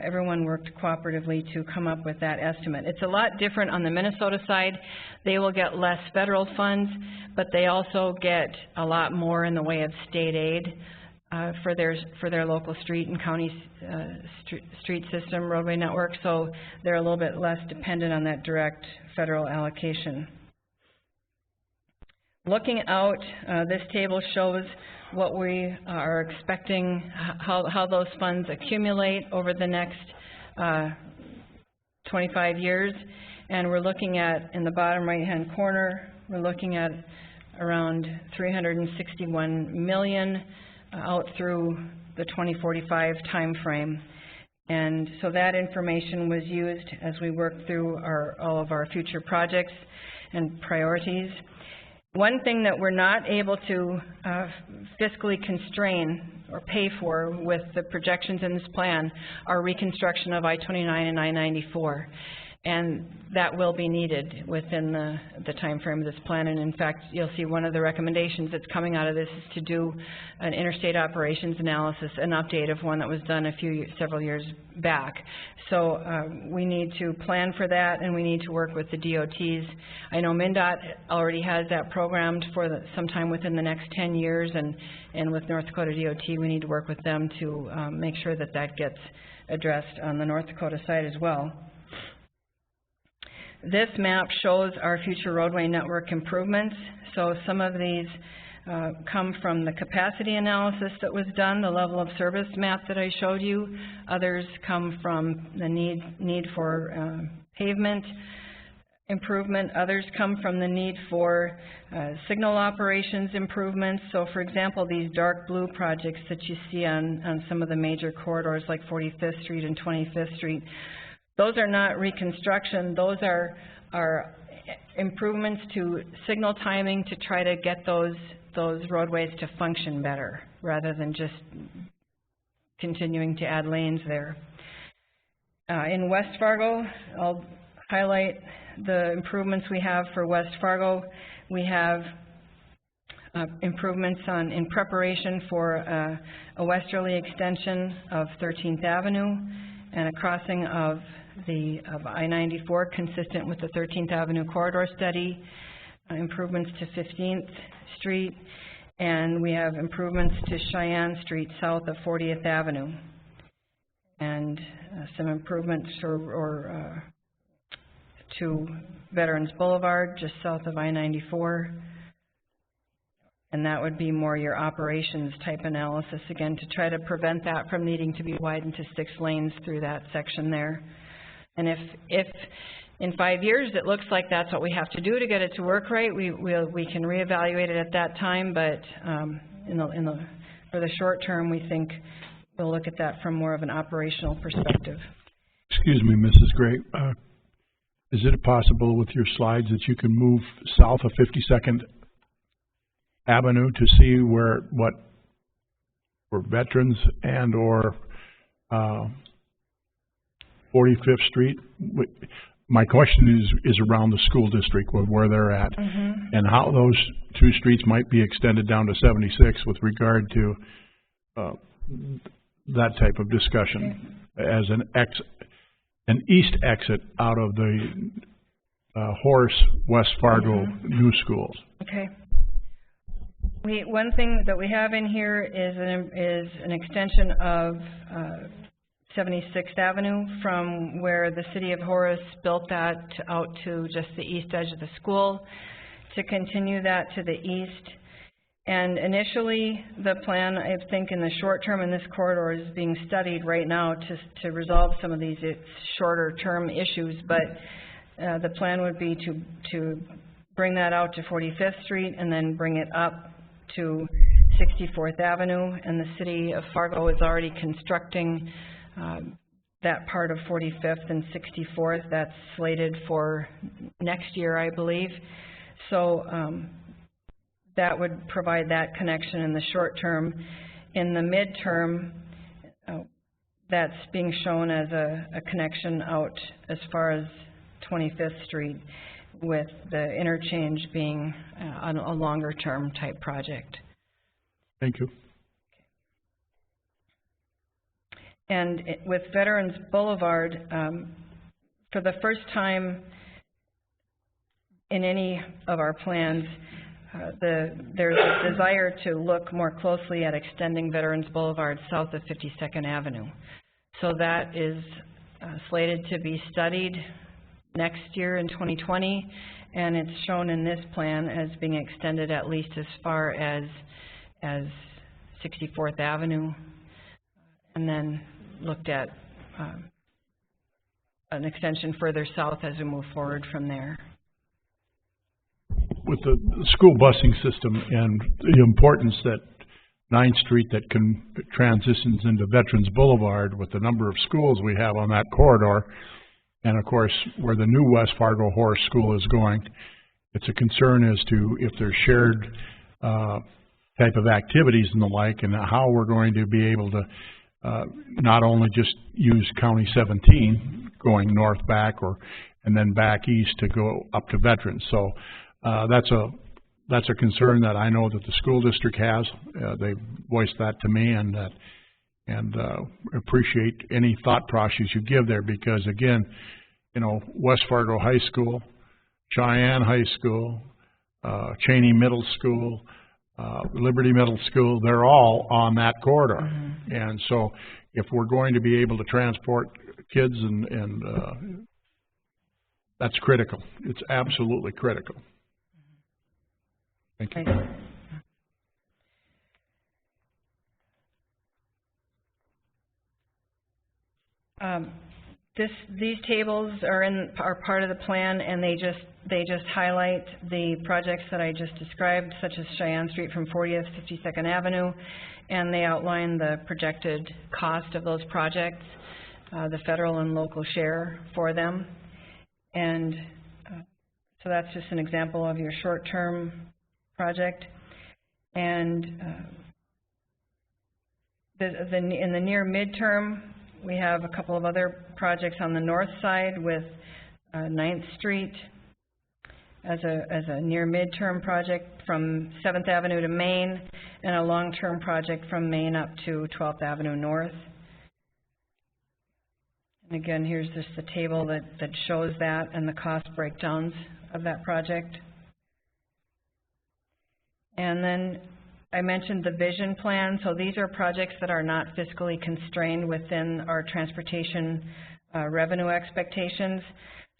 everyone worked cooperatively to come up with that estimate. It's a lot different on the Minnesota side. They will get less federal funds, but they also get a lot more in the way of state aid for their local street and county street system roadway network, so they're a little bit less dependent on that direct federal allocation. Looking out, this table shows what we are expecting, how those funds accumulate over the next 25 years. And we're looking at, in the bottom right-hand corner, we're looking at around $361 million out through the 2045 time frame. And so that information was used as we worked through all of our future projects and priorities. One thing that we're not able to fiscally constrain or pay for with the projections in this plan are reconstruction of I-29 and I-94. And that will be needed within the time frame of this plan. And in fact, you'll see one of the recommendations that's coming out of this is to do an interstate operations analysis, an update of one that was done several years back. So we need to plan for that, and we need to work with the DOTs. I know MnDOT already has that programmed for sometime within the next 10 years, and with North Dakota DOT, we need to work with them to make sure that that gets addressed on the North Dakota side as well. This map shows our future roadway network improvements. So some of these come from the capacity analysis that was done, the level of service map that I showed you. Others come from the need for pavement improvement. Others come from the need for signal operations improvements. So for example, these dark blue projects that you see on some of the major corridors like 45th Street and 25th Street, those are not reconstruction. Those are improvements to signal timing to try to get those roadways to function better, rather than just continuing to add lanes there. In West Fargo, I'll highlight the improvements we have for West Fargo. We have improvements in preparation for a westerly extension of 13th Avenue and a crossing of I-94 consistent with the 13th Avenue corridor study, improvements to 15th Street, and we have improvements to Sheyenne Street south of 40th Avenue, and some improvements to Veterans Boulevard just south of I-94. And that would be more your operations type analysis, again, to try to prevent that from needing to be widened to 6 lanes through that section there. And if in 5 years it looks like that's what we have to do to get it to work right, we can reevaluate it at that time. But for the short term, we think we'll look at that from more of an operational perspective. Excuse me, Mrs. Gray. Is it possible with your slides that you can move south of 52nd Avenue to see what for veterans and or 45th Street? My question is around the school district, where they're at, and how those 2 streets might be extended down to 76 with regard to that type of discussion as an east exit out of the Horace West Fargo new schools. Okay. One thing that we have in here is an extension of 76th Avenue from where the city of Horace built that out to just the east edge of the school, to continue that to the east. And initially, the plan, I think in the short term in this corridor, is being studied right now to resolve some of these shorter term issues, but the plan would be to bring that out to 45th Street and then bring it up to 64th Avenue, and the city of Fargo is already constructing that part of 45th and 64th. That's slated for next year, I believe. So that would provide that connection in the short term. In the midterm, that's being shown as a connection out as far as 25th Street, with the interchange being a longer term type project. Thank you. And with Veterans Boulevard, for the first time in any of our plans, there's a desire to look more closely at extending Veterans Boulevard south of 52nd Avenue. So that is slated to be studied next year in 2020, and it's shown in this plan as being extended at least as far as 64th Avenue, and then looked at an extension further south as we move forward from there. With the school busing system and the importance that 9th Street that transitions into Veterans Boulevard, with the number of schools we have on that corridor, and of course where the new West Fargo Horace School is going, it's a concern as to if there's shared type of activities and the like, and how we're going to be able to not only just use County 17 going north back and then back east to go up to Veterans. So that's a concern that I know that the school district has. They voiced that to me, and appreciate any thought process you give there, because again, you know, West Fargo High School, Cheyenne High School, Cheney Middle School, Liberty Middle School, they're all on that corridor. Mm-hmm. And so if we're going to be able to transport kids and that's critical. It's absolutely critical. Thank you. These tables are part of the plan, and they just highlight the projects that I just described, such as Sheyenne Street from 40th to 52nd Avenue, and they outline the projected cost of those projects, the federal and local share for them. And so that's just an example of your short-term project. And in the near midterm, we have a couple of other projects on the north side with 9th Street as a near midterm project from 7th Avenue to Main, and a long-term project from Main up to 12th Avenue North. And again, here's just the table that shows that and the cost breakdowns of that project. And then I mentioned the vision plan. So these are projects that are not fiscally constrained within our transportation revenue expectations.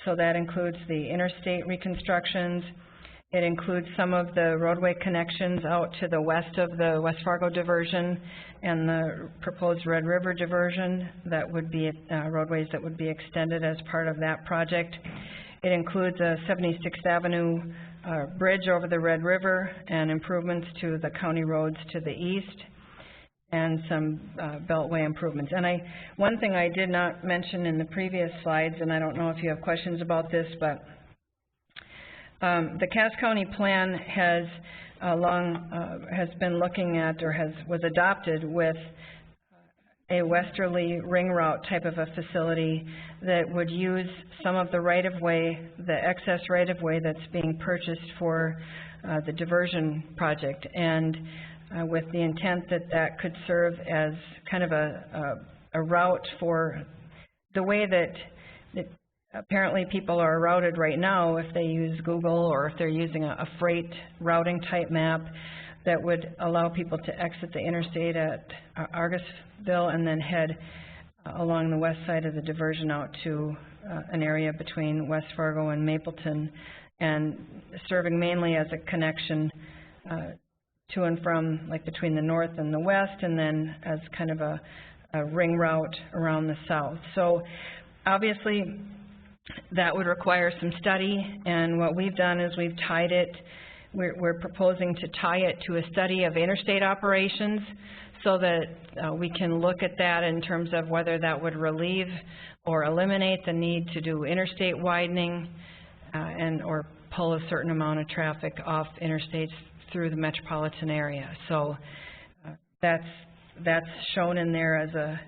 So that includes the interstate reconstructions. It includes some of the roadway connections out to the west of the West Fargo diversion and the proposed Red River diversion that would be roadways that would be extended as part of that project. It includes a 76th Avenue bridge over the Red River and improvements to the county roads to the east, and some beltway improvements. And one thing I did not mention in the previous slides, and I don't know if you have questions about this, but the Cass County plan has been looking at, or was adopted with a westerly ring route type of a facility that would use some of the right-of-way, the excess right-of-way that's being purchased for the diversion project, and with the intent that could serve as kind of a route for the way that apparently people are routed right now if they use Google, or if they're using a freight routing type map that would allow people to exit the interstate at Argusville and then head along the west side of the diversion out to an area between West Fargo and Mapleton, and serving mainly as a connection to and from, like between the north and the west, and then as kind of a ring route around the south. So obviously that would require some study, and what we've done is we've tied it, we're proposing to tie it to a study of interstate operations, so that we can look at that in terms of whether that would relieve or eliminate the need to do interstate widening or pull a certain amount of traffic off interstates through the metropolitan area. So that's shown in there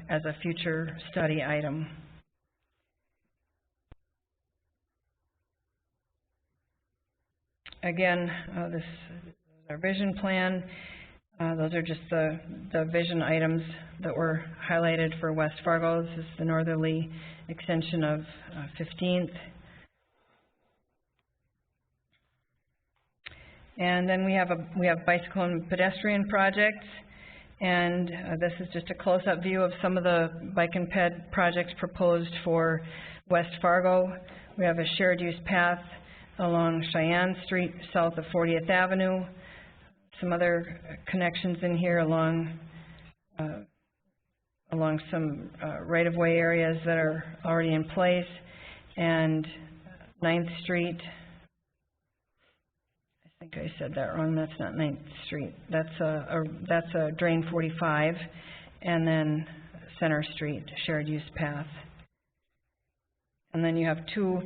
as a future study item. Again, this is our vision plan. Those are just the vision items that were highlighted for West Fargo. This is the northerly extension of 15th. And then we have bicycle and pedestrian projects, and this is just a close-up view of some of the bike and ped projects proposed for West Fargo. We have a shared use path along Sheyenne Street south of 40th Avenue. Some other connections in here along some right-of-way areas that are already in place, and 9th Street. I think I said that wrong. That's not 9th Street. That's a drain 45, and then Center Street shared use path. And then you have two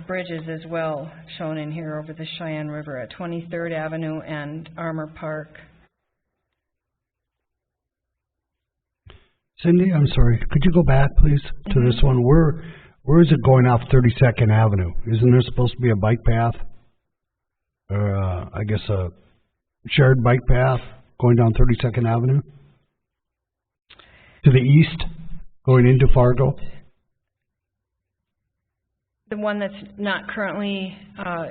bridges as well shown in here over the Sheyenne River at 23rd Avenue and Armour Park. Cindy, I'm sorry, could you go back, please, to this one? Where is it going off 32nd Avenue? Isn't there supposed to be a bike path? I guess a shared bike path going down 32nd Avenue? To the east, going into Fargo? The one that's not currently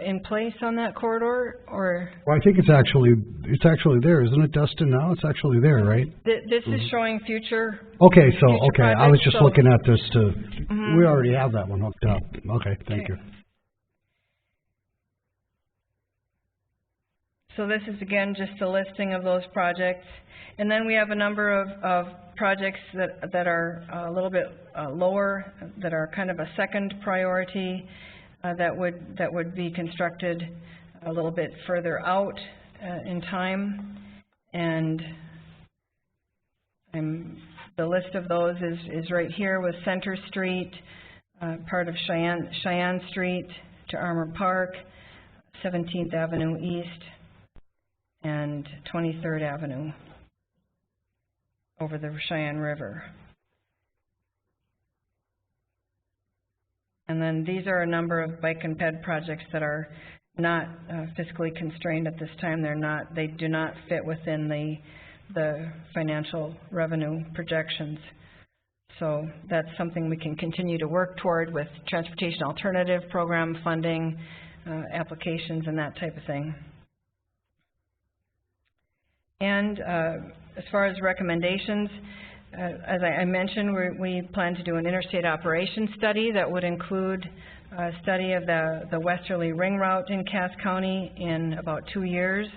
in place on that corridor, or? Well, I think it's actually there, isn't it, Dustin, now? It's actually there, right? This is showing future. Okay, so, future okay, I was projects, just so- looking at this to, we already have that one hooked up. Okay, thank you. So this is again just a listing of those projects. And then we have a number of projects that are a little bit lower, that are kind of a second priority, that would be constructed a little bit further out in time. And the list of those is right here with Center Street, part of Cheyenne Street to Armour Park, 17th Avenue East, and 23rd Avenue over the Sheyenne River. And then these are a number of bike and ped projects that are not fiscally constrained at this time. They do not fit within the financial revenue projections. So that's something we can continue to work toward with Transportation Alternative Program funding, applications and that type of thing. And as far as recommendations, as I mentioned, we plan to do an interstate operations study that would include a study of the westerly ring route in Cass County in about 2 years.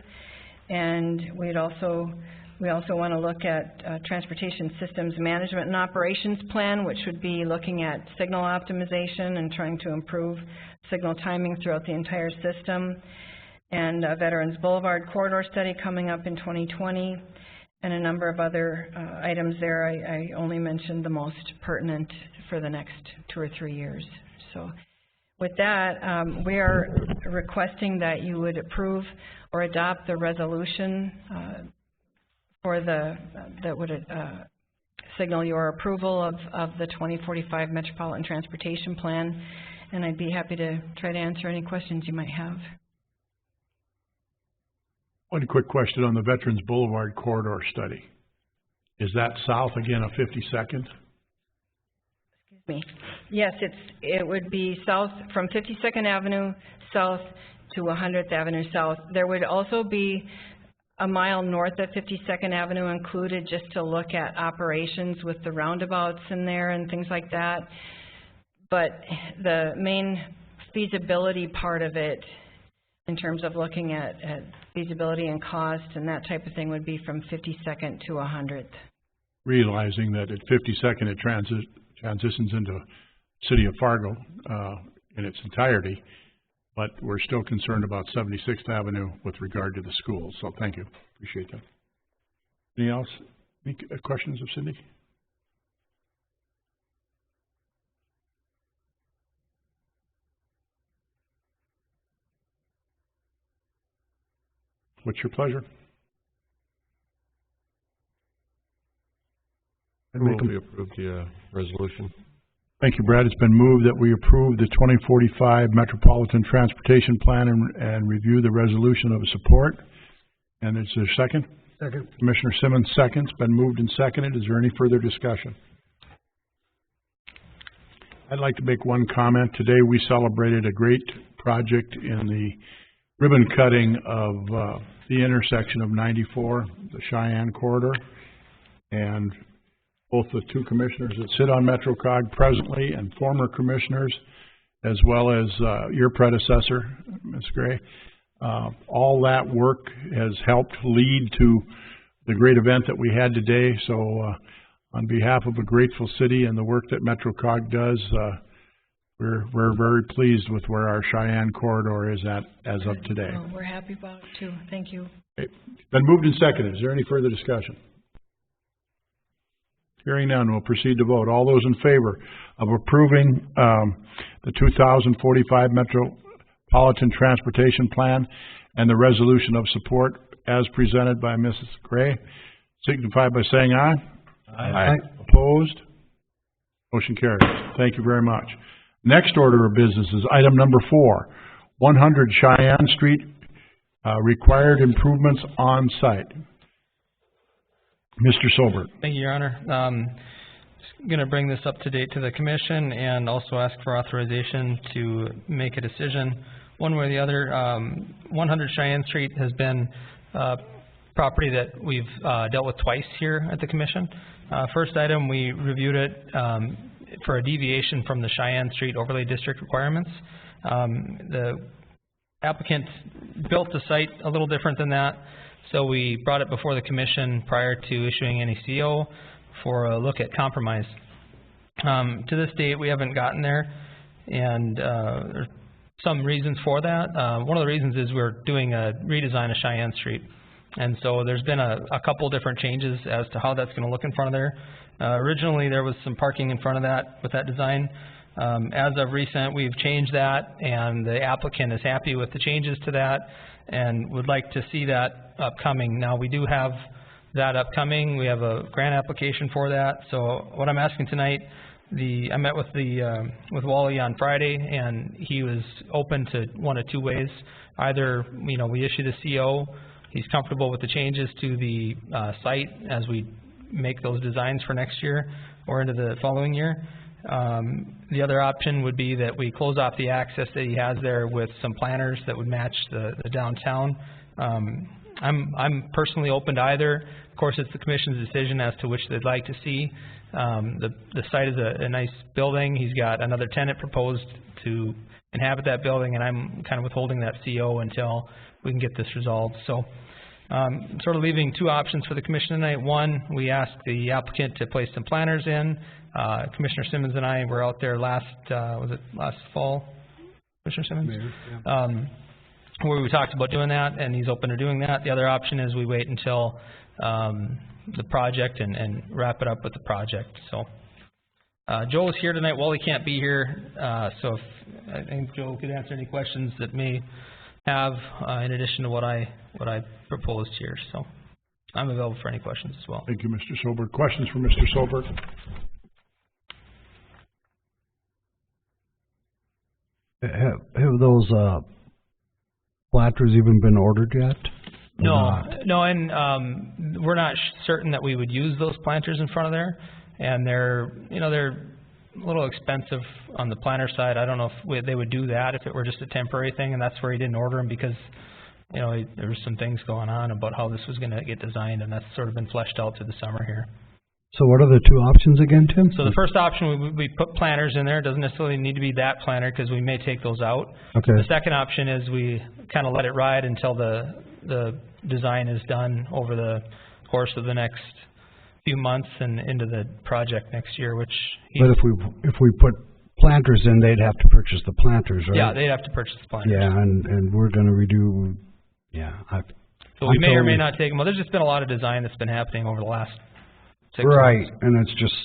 And we also want to look at transportation systems management and operations plan, which would be looking at signal optimization and trying to improve signal timing throughout the entire system. And a Veterans Boulevard corridor study coming up in 2020, and a number of other items there. I only mentioned the most pertinent for the next 2 or 3 years. So with that, we are requesting that you would approve or adopt the resolution that would signal your approval of the 2045 Metropolitan Transportation Plan, and I'd be happy to try to answer any questions you might have. One quick question on the Veterans Boulevard corridor study. Is that south again of 52nd? Excuse me. Yes, it would be south from 52nd Avenue south to 100th Avenue south. There would also be a mile north of 52nd Avenue included just to look at operations with the roundabouts in there and things like that. But the main feasibility part of it, in terms of looking at feasibility and cost and that type of thing, would be from 52nd to 100th. Realizing that at 52nd it transitions into City of Fargo in its entirety, but we're still concerned about 76th Avenue with regard to the schools. So thank you. Appreciate that. Anything else? Any questions of Cindy? What's your pleasure? I move we approve the resolution. Thank you, Brad. It's been moved that we approve the 2045 Metropolitan Transportation Plan and review the resolution of support. And is there a second? Second. Commissioner Simmons seconds. Been moved and seconded. Is there any further discussion? I'd like to make one comment. Today we celebrated a great project in the ribbon cutting of the intersection of 94, the Cheyenne corridor, and both the two commissioners that sit on MetroCog presently and former commissioners, as well as your predecessor, Ms. Gray. All that work has helped lead to the great event that we had today. So on behalf of a grateful city and the work that MetroCog does, we're very pleased with where our Cheyenne corridor is at as of today. Well, we're happy about it too. Thank you. Okay. Been moved and seconded. Is there any further discussion? Hearing none, we'll proceed to vote. All those in favor of approving the 2045 Metropolitan Transportation Plan and the resolution of support as presented by Mrs. Gray, signify by saying aye. Aye. Opposed? Motion carries. Thank you very much. Next order of business is item number 4, 100 Cheyenne Street, required improvements on site. Mr. Sobert. Thank you, Your Honor. Just going to bring this up to date to the commission and also ask for authorization to make a decision one way or the other. 100 Cheyenne Street has been property that we've dealt with twice here at the commission. First item, we reviewed it for a deviation from the Cheyenne Street Overlay District requirements. The applicant built the site a little different than that, so we brought it before the commission prior to issuing any CO for a look at compromise. To this date, we haven't gotten there, and there's some reasons for that. One of the reasons is we're doing a redesign of Cheyenne Street, and so there's been a couple different changes as to how that's going to look in front of there. Originally, there was some parking in front of that with that design. As of recent, we've changed that, and the applicant is happy with the changes to that and would like to see that upcoming. Now, we do have that upcoming. We have a grant application for that. So what I'm asking tonight, I met with with Wally on Friday, and he was open to one of two ways. Either, we issue the CO, he's comfortable with the changes to the site as we make those designs for next year or into the following year. The other option would be that we close off the access that he has there with some planters that would match the downtown. I'm personally open to either. Of course, it's the commission's decision as to which they'd like to see. The site is a nice building. He's got another tenant proposed to inhabit that building, and I'm kind of withholding that CO until we can get this resolved. So sort of leaving two options for the commission tonight. One, we asked the applicant to place some planters in. Commissioner Simmons and I were out there last fall, Commissioner Simmons? Maybe, yeah. Where we talked about doing that, and he's open to doing that. The other option is we wait until the project and wrap it up with the project. So Joe is here tonight. Wally can't be here, so I think Joe could answer any questions that may have in addition to what I proposed here. So I'm available for any questions as well. Thank you, Mr. Sobert. Questions for Mr. Sobert? Have those planters even been ordered yet? No, and we're not certain that we would use those planters in front of there, and they're a little expensive on the planter side. I don't know if they would do that if it were just a temporary thing, and that's where he didn't order them because there were some things going on about how this was going to get designed, and that's sort of been fleshed out through the summer here. So what are the two options again, Tim? So the first option, we put planters in there. It doesn't necessarily need to be that planter because we may take those out. Okay. The second option is we kind of let it ride until the design is done over the course of the next few months and into the project next year, which... But if we put planters in, they'd have to purchase the planters, right? Yeah, they'd have to purchase the planters. Yeah, and we're going to redo... Yeah. So we may or may not take them. Well, there's just been a lot of design that's been happening over the last 6 months. Right, and it's just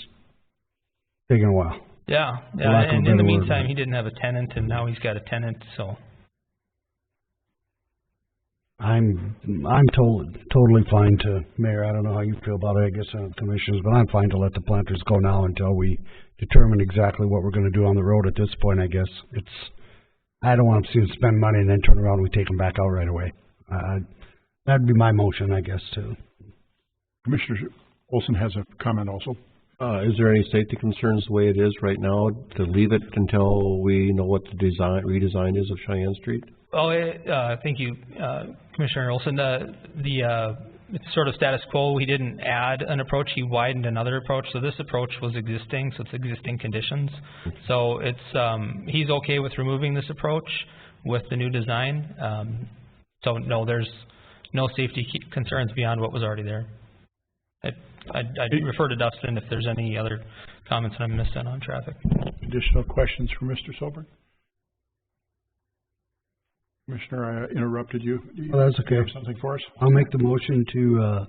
taking a while. Yeah, and in the meantime, he didn't have a tenant, and now he's got a tenant, so... I'm totally fine to, Mayor, I don't know how you feel about it, I guess, commissioners, but I'm fine to let the planters go now until we determine exactly what we're going to do on the road at this point, I guess. I don't want to see them spend money and then turn around and we take them back out right away. That'd be my motion, I guess, too. Commissioner Olson has a comment also. Is there any safety concerns the way it is right now to leave it until we know what the redesign is of Cheyenne Street? Oh, thank you, Commissioner Olson. It's sort of status quo. He didn't add an approach. He widened another approach. So this approach was existing, so it's existing conditions. So it's he's okay with removing this approach with the new design. So no, there's no safety concerns beyond what was already there. I'd refer to Dustin if there's any other comments that I'm missing on traffic. Additional questions for Mr. Sobert? Commissioner, I interrupted you. Oh, that's okay. Do you have something for us? I'll make the motion to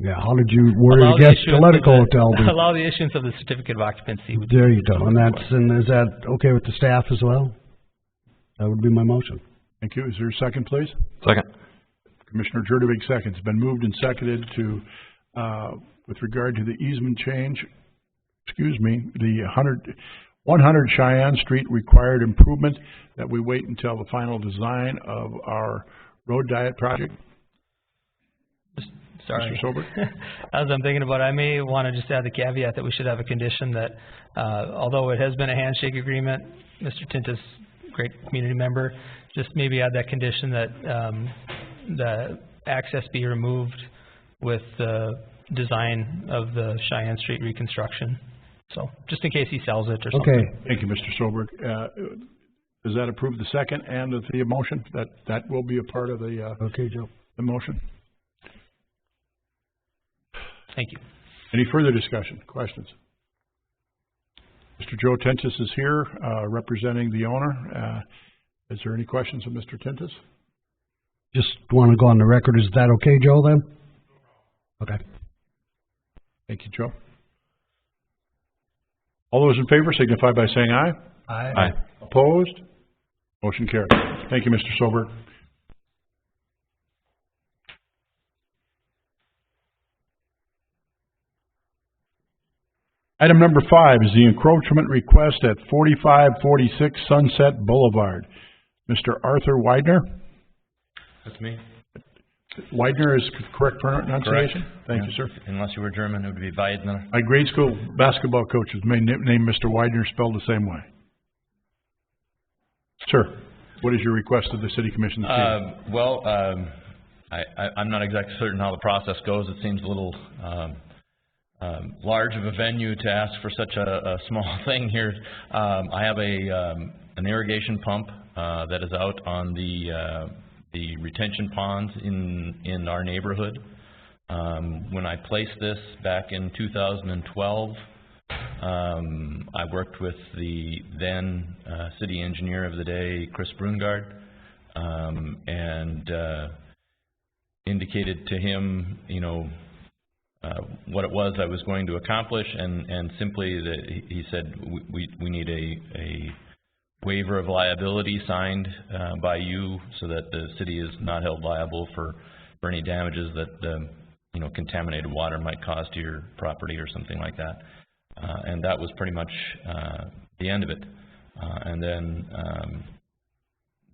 Yeah, how did you word Allow it the against issuance Political of the- Hotel? Allow the issuance of the certificate of occupancy. would be- There you go, and is that okay with the staff as well? That would be my motion. Thank you. Is there a second, please? Second. Commissioner Jurdevig seconds. It's been moved and seconded to, with regard to the easement change, the 100 Cheyenne Street required improvement, that we wait until the final design of our road diet project. Sorry. Mr. Sober? As I'm thinking about it, I may want to just add the caveat that we should have a condition that, although it has been a handshake agreement, Mr. Tintus, great community member, just maybe add that condition that the access be removed with the design of the Sheyenne Street reconstruction. So, just in case he sells it or something. Okay, Thank you, Mr. Soberg. Does that approve the second and of the motion? That will be a part of the okay, Joe. the motion? Thank you. Any further discussion, questions? Mr. Joe Tentis is here, representing the owner. Is there any questions of Mr. Tentis? Just want to go on the record, is that okay, Joe, then? Okay. Thank you, Joe. All those in favor signify by saying aye. Aye. Opposed? Motion carries. Thank you, Mr. Sober. Item number 5 is the encroachment request at 4546 Sunset Boulevard. Mr. Arthur Widener? That's me. Widener is correct pronunciation? Thank you, sir. Unless you were German, it would be Weidner. My grade school basketball coach's name Mr. Widener spelled the same way. Sir, what is your request of the City Commission this evening? I'm not exactly certain how the process goes. It seems a little large of a venue to ask for such a small thing here. I have an irrigation pump that is out on the retention ponds in our neighborhood. When I placed this back in 2012, I worked with the then city engineer of the day, Chris Brungard, and indicated to him, what it was I was going to accomplish, and simply that he said we need a waiver of liability signed by you so that the city is not held liable for any damages that contaminated water might cause to your property or something like that. And that was pretty much the end of it. And then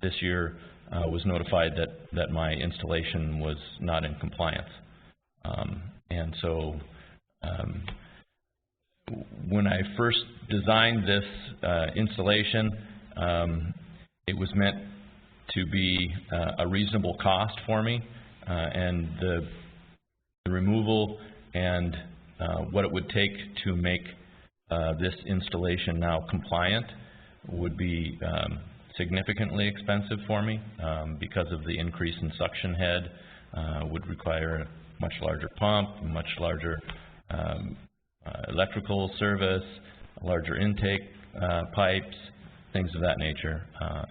this year was notified that my installation was not in compliance. And so when I first designed this installation, it was meant to be a reasonable cost for me, and the removal and what it would take to make this installation now compliant would be significantly expensive for me because of the increase in suction head. Would require a much larger pump, a much larger electrical service, larger intake pipes, things of that nature.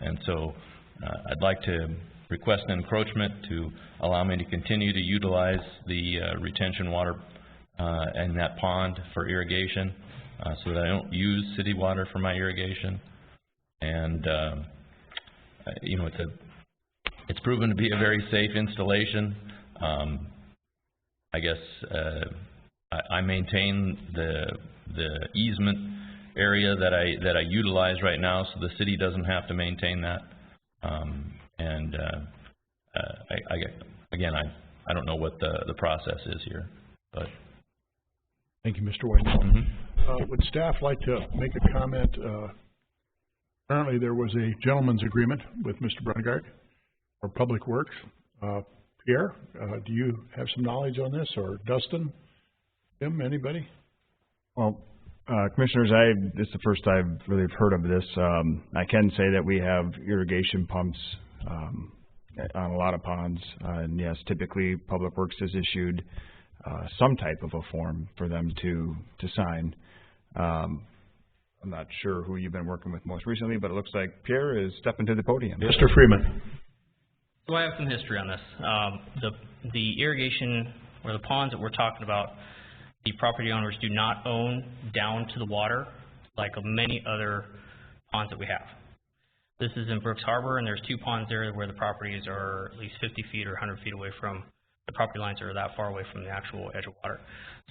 And so I'd like to request an encroachment to allow me to continue to utilize the retention water in that pond for irrigation so that I don't use city water for my irrigation. And it's proven to be a very safe installation. I guess I maintain the easement area that I utilize right now, so the city doesn't have to maintain that. I don't know what the process is here, but. Thank you, Mr. White. Would staff like to make a comment? Apparently there was a gentleman's agreement with Mr. Brungard for Public Works. Pierre, do you have some knowledge on this, or Dustin, Tim, anybody? Well, Commissioners, this is the first I've really heard of this. I can say that we have irrigation pumps on a lot of ponds, and yes, typically Public Works has issued some type of a form for them to sign. I'm not sure who you've been working with most recently, but it looks like Pierre is stepping to the podium. Mr. Freeman. So I have some history on this. The irrigation where the ponds that we're talking about, the property owners do not own down to the water like many other ponds that we have. This is in Brooks Harbor, and there's 2 ponds there where the properties are at least 50 feet or 100 feet away from, the property lines are that far away from the actual edge of water.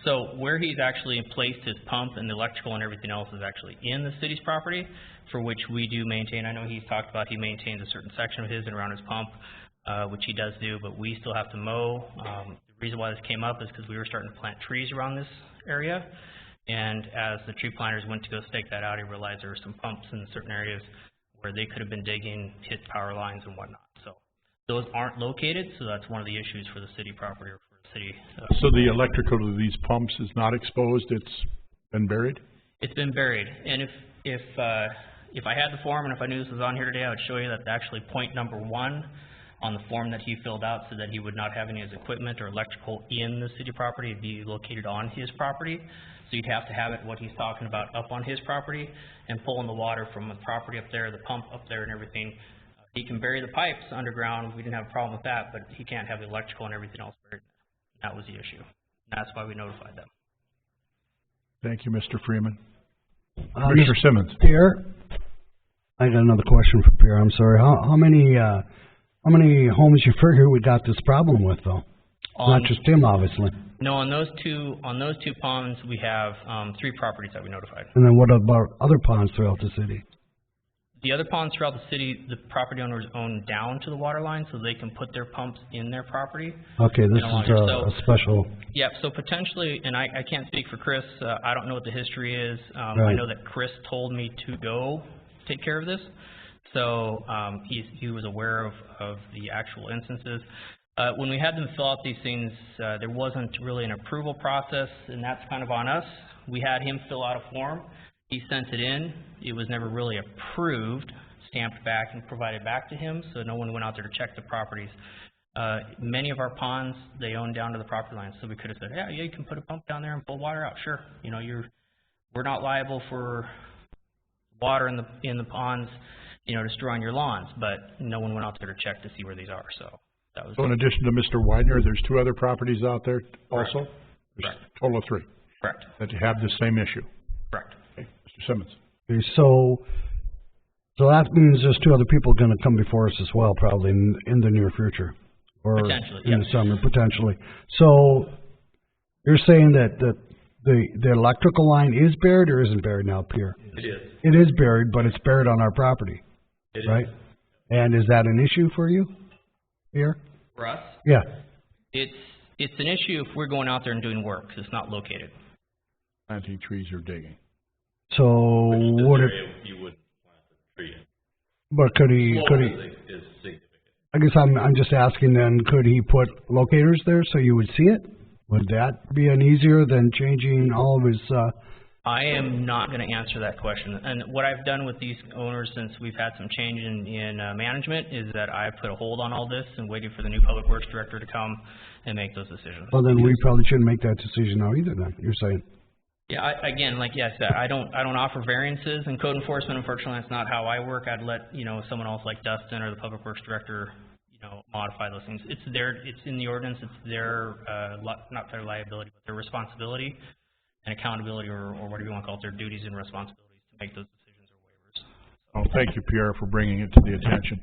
So where he's actually placed his pump and the electrical and everything else is actually in the city's property, for which we do maintain. I know he's talked about he maintains a certain section of his and around his pump, which he does do, but we still have to mow. The reason why this came up is because we were starting to plant trees around this area, and as the tree planters went to go stake that out, he realized there were some pumps in certain areas where they could have been digging, hit power lines and whatnot. So those aren't located, so that's one of the issues for the city property or for the city. So the electrical to these pumps is not exposed, it's been buried? It's been buried, and if I had the form and if I knew this was on here today, I would show you that actually point number 1 on the form that he filled out said that he would not have any of his equipment or electrical in the city property. It'd be located on his property. So you'd have to have it, what he's talking about, up on his property and pulling the water from the property up there, the pump up there and everything. He can bury the pipes underground. We didn't have a problem with that, but he can't have the electrical and everything else buried there. That was the issue. And that's why we notified them. Thank you, Mr. Freeman. Mr. Simmons. Pierre, I got another question for Pierre. I'm sorry. How many homes you figure we got this problem with, though? Not just him, obviously. No, on those two ponds, we have 3 properties that we notified. And then what about other ponds throughout the city? The other ponds throughout the city, the property owners own down to the water line, so they can put their pumps in their property. Okay, this is a special. Yeah, so potentially, and I can't speak for Chris. I don't know what the history is. Right. I know that Chris told me to go take care of this, so he was aware of the actual instances. When we had them fill out these things, there wasn't really an approval process, and that's kind of on us. We had him fill out a form. He sent it in. It was never really approved, stamped back and provided back to him, so no one went out there to check the properties. Many of our ponds, they own down to the property line, so we could have said, yeah, you can put a pump down there and pull water out. Sure, you know, we're not liable for water in the ponds, you know, destroying your lawns, but no one went out there to check to see where these are. So that was. So in addition to Mr. Widener, there's 2 other properties out there also? Correct. A total of 3? Correct. That have the same issue? Correct. Okay. Mr. Simmons. Okay, so that means there's 2 other people going to come before us as well, probably in the near future, or potentially, in the summer, potentially. So you're saying that the electrical line is buried or isn't buried now, Pierre? It is. It is buried, but it's buried on our property, right? And is that an issue for you, Pierre? For us? Yeah. It's an issue if we're going out there and doing work, because it's not located. Planting trees or digging. So would it? You wouldn't plant a tree in. But could he? Is significant. I guess I'm just asking then. Could he put locators there so you would see it? Would that be an easier than changing all of his? I am not going to answer that question. And what I've done with these owners since we've had some change in management is that I put a hold on all this and waiting for the new public works director to come and make those decisions. Well, then we probably shouldn't make that decision now either. Then you're saying. Yeah, again, like I said, I don't offer variances in code enforcement. Unfortunately, that's not how I work. I'd let someone else like Dustin or the public works director modify those things. It's in the ordinance. It's their not their liability, but their responsibility and accountability, or whatever you want to call it, their duties and responsibilities to make those decisions or waivers. So. Oh, thank you, Pierre, for bringing it to the attention.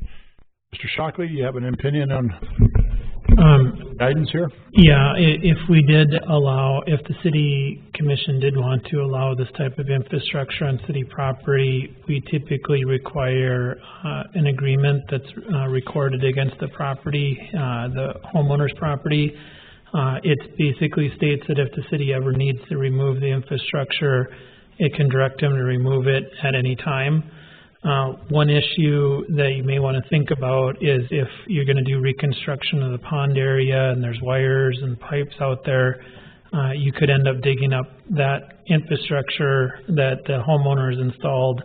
Mr. Shockley, you have an opinion on guidance here? Yeah, if we did if the city commission did want to allow this type of infrastructure on city property, we typically require an agreement that's recorded against the property, the homeowner's property. It basically states that if the city ever needs to remove the infrastructure, it can direct them to remove it at any time. One issue that you may want to think about is if you're going to do reconstruction of the pond area and there's wires and pipes out there, you could end up digging up that infrastructure that the homeowner has installed,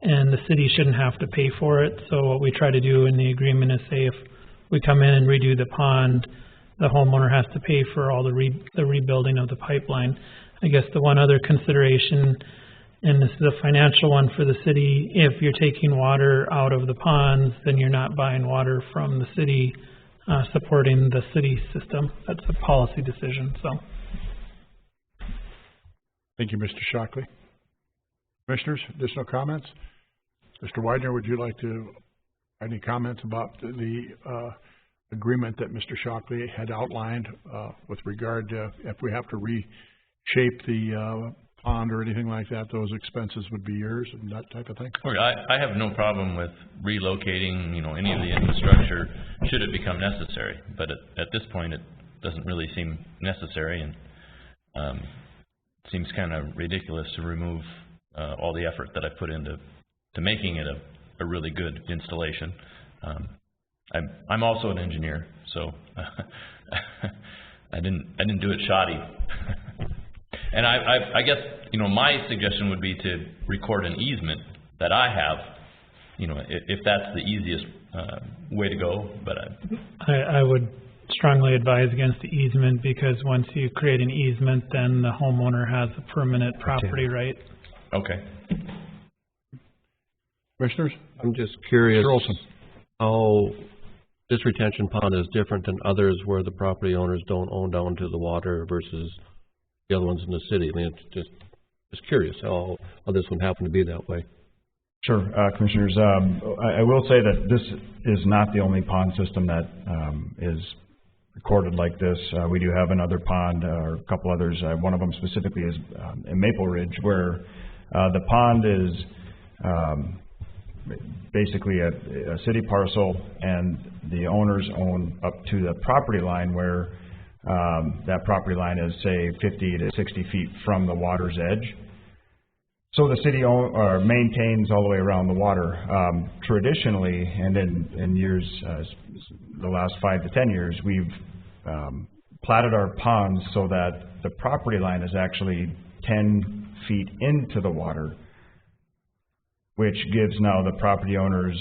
and the city shouldn't have to pay for it. So what we try to do in the agreement is say if we come in and redo the pond, the homeowner has to pay for all the rebuilding of the pipeline. I guess the one other consideration, and this is a financial one for the city, if you're taking water out of the ponds, then you're not buying water from the city. supporting the city system. That's a policy decision, so. Thank you, Mr. Shockley. Commissioners, additional comments? Mr. Widener, would you like to, any comments about the agreement that Mr. Shockley had outlined with regard to if we have to reshape the pond or anything like that, those expenses would be yours and that type of thing? Okay, I have no problem with relocating, any of the infrastructure should it become necessary. But at this point, it doesn't really seem necessary, and it seems kind of ridiculous to remove all the effort that I put into making it a really good installation. I'm also an engineer, so I didn't do it shoddy. And I guess, my suggestion would be to record an easement that I have, if that's the easiest way to go, but I would strongly advise against the easement, because once you create an easement, then the homeowner has a permanent property right. Okay. Commissioners? I'm just curious Mr. Olson. how this retention pond is different than others where the property owners don't own down to the water versus the other ones in the city. I mean, it's just curious how this one happened to be that way. Sure, Commissioners. I will say that this is not the only pond system that is recorded like this. We do have another pond, or a couple others. One of them specifically is in Maple Ridge, where the pond is basically a city parcel, and the owners own up to the property line, where that property line is, say, 50 to 60 feet from the water's edge. So the city maintains all the way around the water. Traditionally, and in years, the last 5 to 10 years, we've platted our ponds so that the property line is actually 10 feet into the water, which gives now the property owners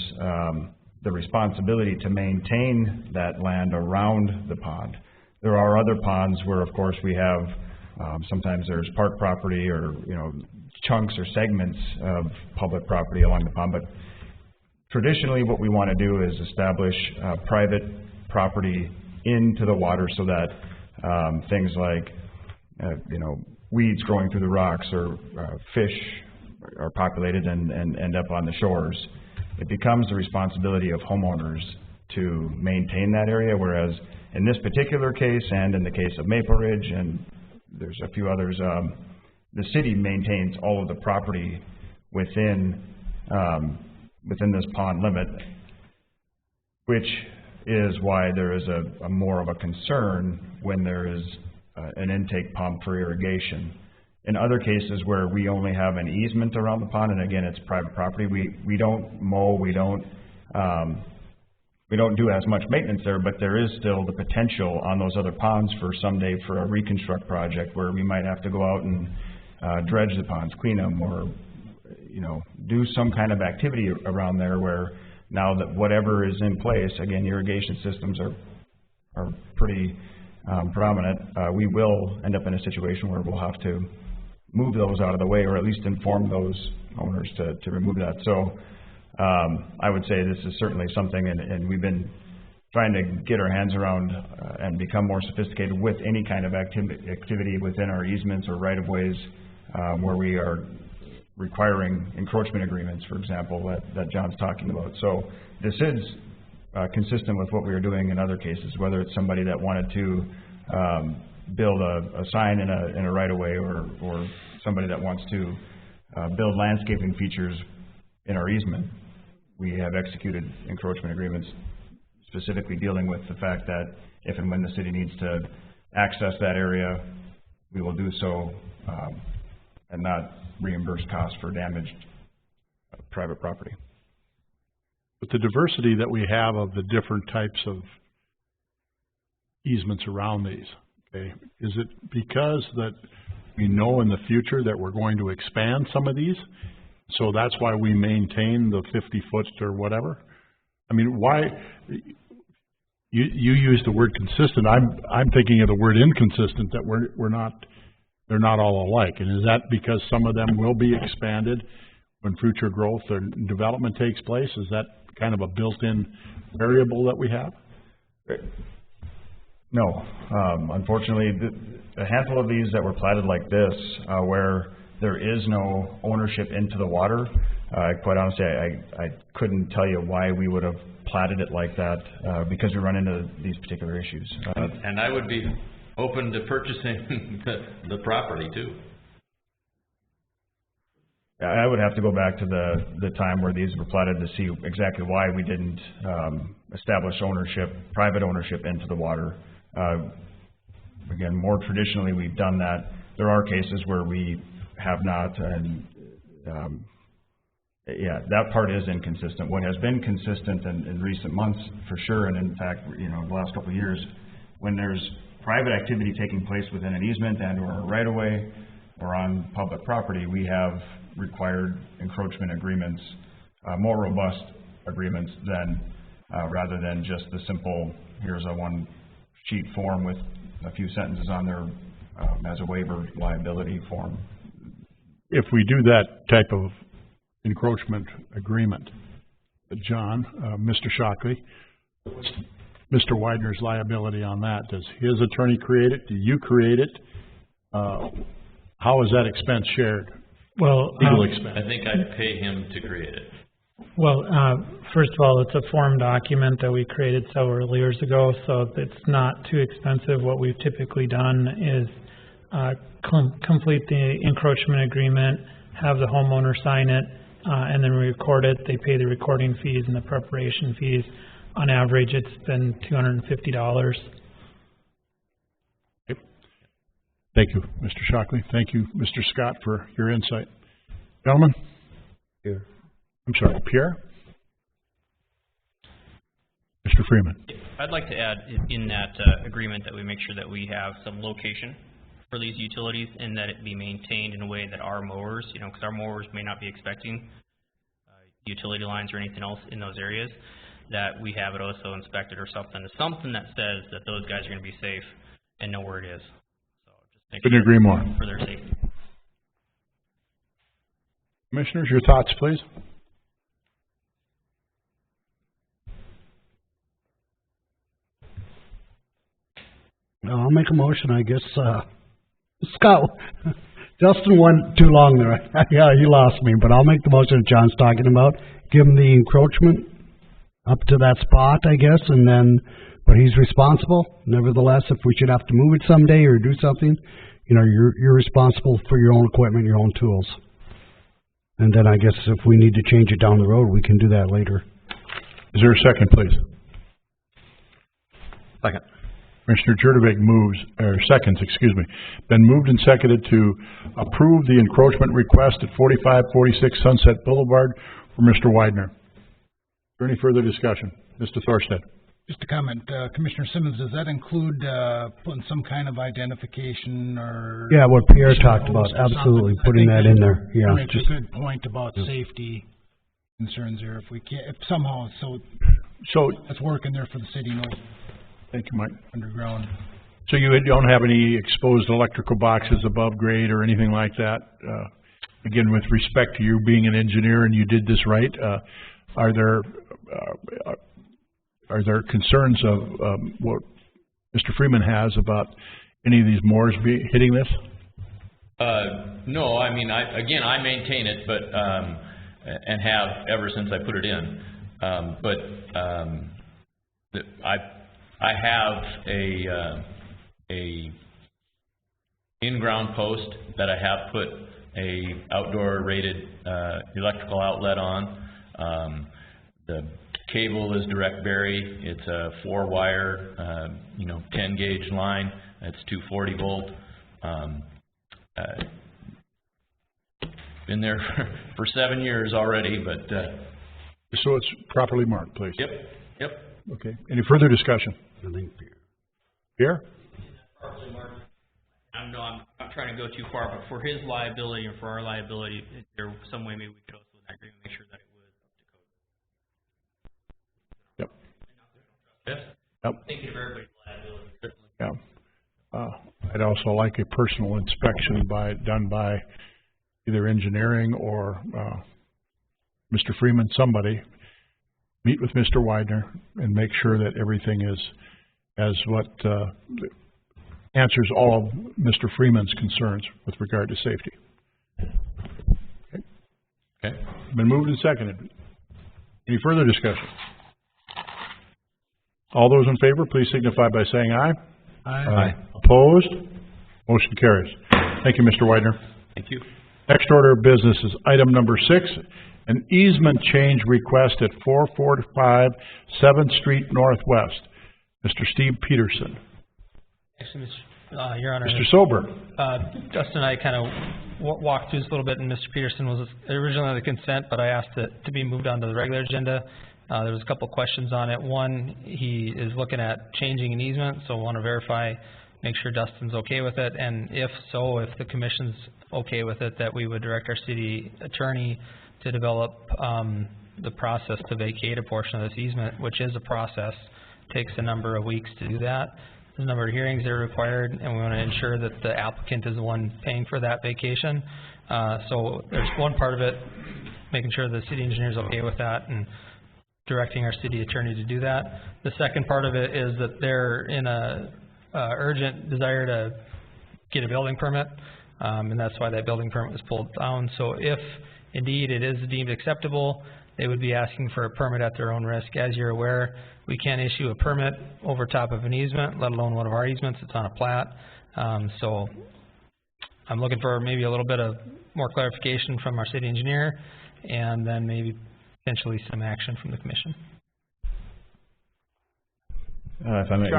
the responsibility to maintain that land around the pond. There are other ponds where, of course, we have sometimes there's park property or chunks or segments of public property along the pond. But traditionally, what we want to do is establish private property into the water so that things like weeds growing through the rocks or fish are populated and end up on the shores. It becomes the responsibility of homeowners to maintain that area, whereas in this particular case and in the case of Maple Ridge, and there's a few others, the city maintains all of the property within this pond limit, which is why there is a more of a concern when there is an intake pump for irrigation. In other cases where we only have an easement around the pond, and again, it's private property, we don't mow, we don't do as much maintenance there, but there is still the potential on those other ponds for someday for a reconstruct project where we might have to go out and dredge the ponds, clean them, or do some kind of activity around there where now that whatever is in place, again, irrigation systems are pretty prominent. We will end up in a situation where we'll have to move those out of the way, or at least inform those owners to remove that. So I would say this is certainly something, and we've been trying to get our hands around and become more sophisticated with any kind of activity within our easements or right-of-ways where we are requiring encroachment agreements, for example, that John's talking about. So this is consistent with what we were doing in other cases, whether it's somebody that wanted to build a sign in a right-of-way, or somebody that wants to build landscaping features in our easement. We have executed encroachment agreements specifically dealing with the fact that if and when the city needs to access that area, we will do so and not reimburse costs for damaged private property. With the diversity that we have of the different types of easements around these, okay, is it because that we know in the future that we're going to expand some of these, so that's why we maintain the 50 foot or whatever? I mean, why you use the word consistent? I'm thinking of the word inconsistent, that they're not all alike. And is that because some of them will be expanded when future growth or development takes place? Is that kind of a built-in variable that we have? No. Unfortunately, a handful of these that were platted like this, where there is no ownership into the water, quite honestly, I couldn't tell you why we would have platted it like that, because we run into these particular issues. And I would be open to purchasing the property too. I would have to go back to the time where these were platted to see exactly why we didn't establish ownership, private ownership into the water. Again, more traditionally we've done that. There are cases where we have not, and yeah, that part is inconsistent. What has been consistent in recent months for sure, and in fact, the last couple of years, when there's private activity taking place within an easement and or a right-of-way or on public property, we have required encroachment agreements, more robust agreements than rather than just the simple, here's a one-sheet form with a few sentences on there as a waiver liability form. If we do that type of encroachment agreement, John, Mr. Shockley, Mr. Widener's liability on that? Does his attorney create it? Do you create it? How is that expense shared? Well, legal expense. I think I'd pay him to create it. Well, first of all, it's a form document that we created several years ago, so it's not too expensive. What we've typically done is complete the encroachment agreement, have the homeowner sign it, and then we record it. They pay the recording fees and the preparation fees. On average, it's been $250. Thank you, Mr. Shockley. Thank you, Mr. Scott, for your insight. Gentlemen? Pierre. I'm sorry, Pierre? Mr. Freeman? I'd like to add in that agreement that we make sure that we have some location for these utilities and that it be maintained in a way that our mowers, because our mowers may not be expecting utility lines or anything else in those areas, that we have it also inspected or something that says that those guys are going to be safe and know where it is. Couldn't agree more. For their safety. Commissioners, your thoughts, please. I'll make a motion, I guess. Scott, Justin went too long there. Yeah, he lost me, but I'll make the motion that John's talking about. Give him the encroachment up to that spot, I guess, and then, but he's responsible. Nevertheless, if we should have to move it someday or do something, you're responsible for your own equipment, your own tools. And then I guess if we need to change it down the road, we can do that later. Is there a second, please? Second. Commissioner Jurdevig seconds. Been moved and seconded to approve the encroachment request at 4546 Sunset Boulevard for Mr. Widener. Is there any further discussion? Mr. Thorstad. Just a comment, Commissioner Simmons, does that include putting some kind of identification or? Yeah, what Pierre talked about, absolutely, putting that in there, yeah. Makes a good point about safety concerns there, if we can, if somehow, so that's working there for the city, Thank you, Mike. Underground. So you don't have any exposed electrical boxes above grade or anything like that? Again, with respect to you being an engineer and you did this right, are there concerns of what Mr. Freeman has about any of these moors hitting this? No, I mean, I maintain it, but and have ever since I put it in. I have a in-ground post that I have put a outdoor rated electrical outlet on. The cable is direct bury. It's a 4-wire, 10 gauge line. It's 240 volt. Been there for 7 years already, but. So it's properly marked, please. Yep. Okay. Any further discussion? Pierre? I'm not trying to go too far, but for his liability and for our liability, is there some way maybe we could also in that agreement make sure that it was up to code? Yep. Thinking of everybody's liability. Yeah. I'd also like a personal inspection done by either engineering or Mr. Freeman, somebody. Meet with Mr. Widener and make sure that everything is as what answers all of Mr. Freeman's concerns with regard to safety. Okay. Been moved and seconded. Any further discussion? All those in favor, please signify by saying aye. Aye. Opposed? Motion carries. Thank you, Mr. Widener. Thank you. Next order of business is item number 6, an easement change request at 445 7th Street Northwest. Mr. Steve Peterson. Actually, Your Honor. Mr. Sober. Justin and I kind of walked through this a little bit, and Mr. Peterson was originally on the consent, but I asked it to be moved on to the regular agenda. There was a couple questions on it. One, he is looking at changing an easement, so I want to verify, make sure Dustin's okay with it, and if so, if the commission's okay with it, that we would direct our city attorney to develop the process to vacate a portion of this easement, which is a process. Takes a number of weeks to do that. There's a number of hearings that are required, and we want to ensure that the applicant is the one paying for that vacation. So there's one part of it, making sure the city engineer is okay with that and directing our city attorney to do that. The second part of it is that they're in a urgent desire to get a building permit, and that's why that building permit was pulled down. So if indeed it is deemed acceptable, they would be asking for a permit at their own risk. As you're aware, we can't issue a permit over top of an easement, let alone one of our easements. It's on a plat. So I'm looking for maybe a little bit of more clarification from our city engineer, and then maybe potentially some action from the commission. If I may,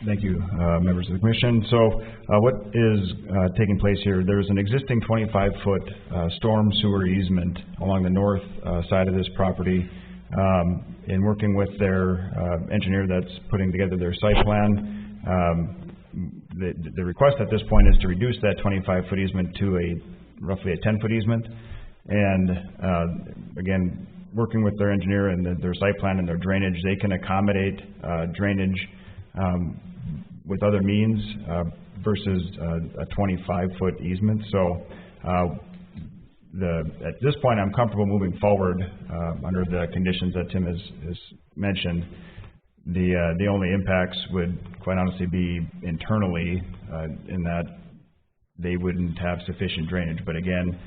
thank you, members of the commission. So what is taking place here, there's an existing 25-foot storm sewer easement along the north side of this property. In working with their engineer that's putting together their site plan, the request at this point is to reduce that 25-foot easement to roughly a 10-foot easement. And again, working with their engineer and their site plan and their drainage, they can accommodate drainage with other means versus a 25-foot easement. So at this point, I'm comfortable moving forward under the conditions that Tim has mentioned. The only impacts would quite honestly be internally in that they wouldn't have sufficient drainage. But again,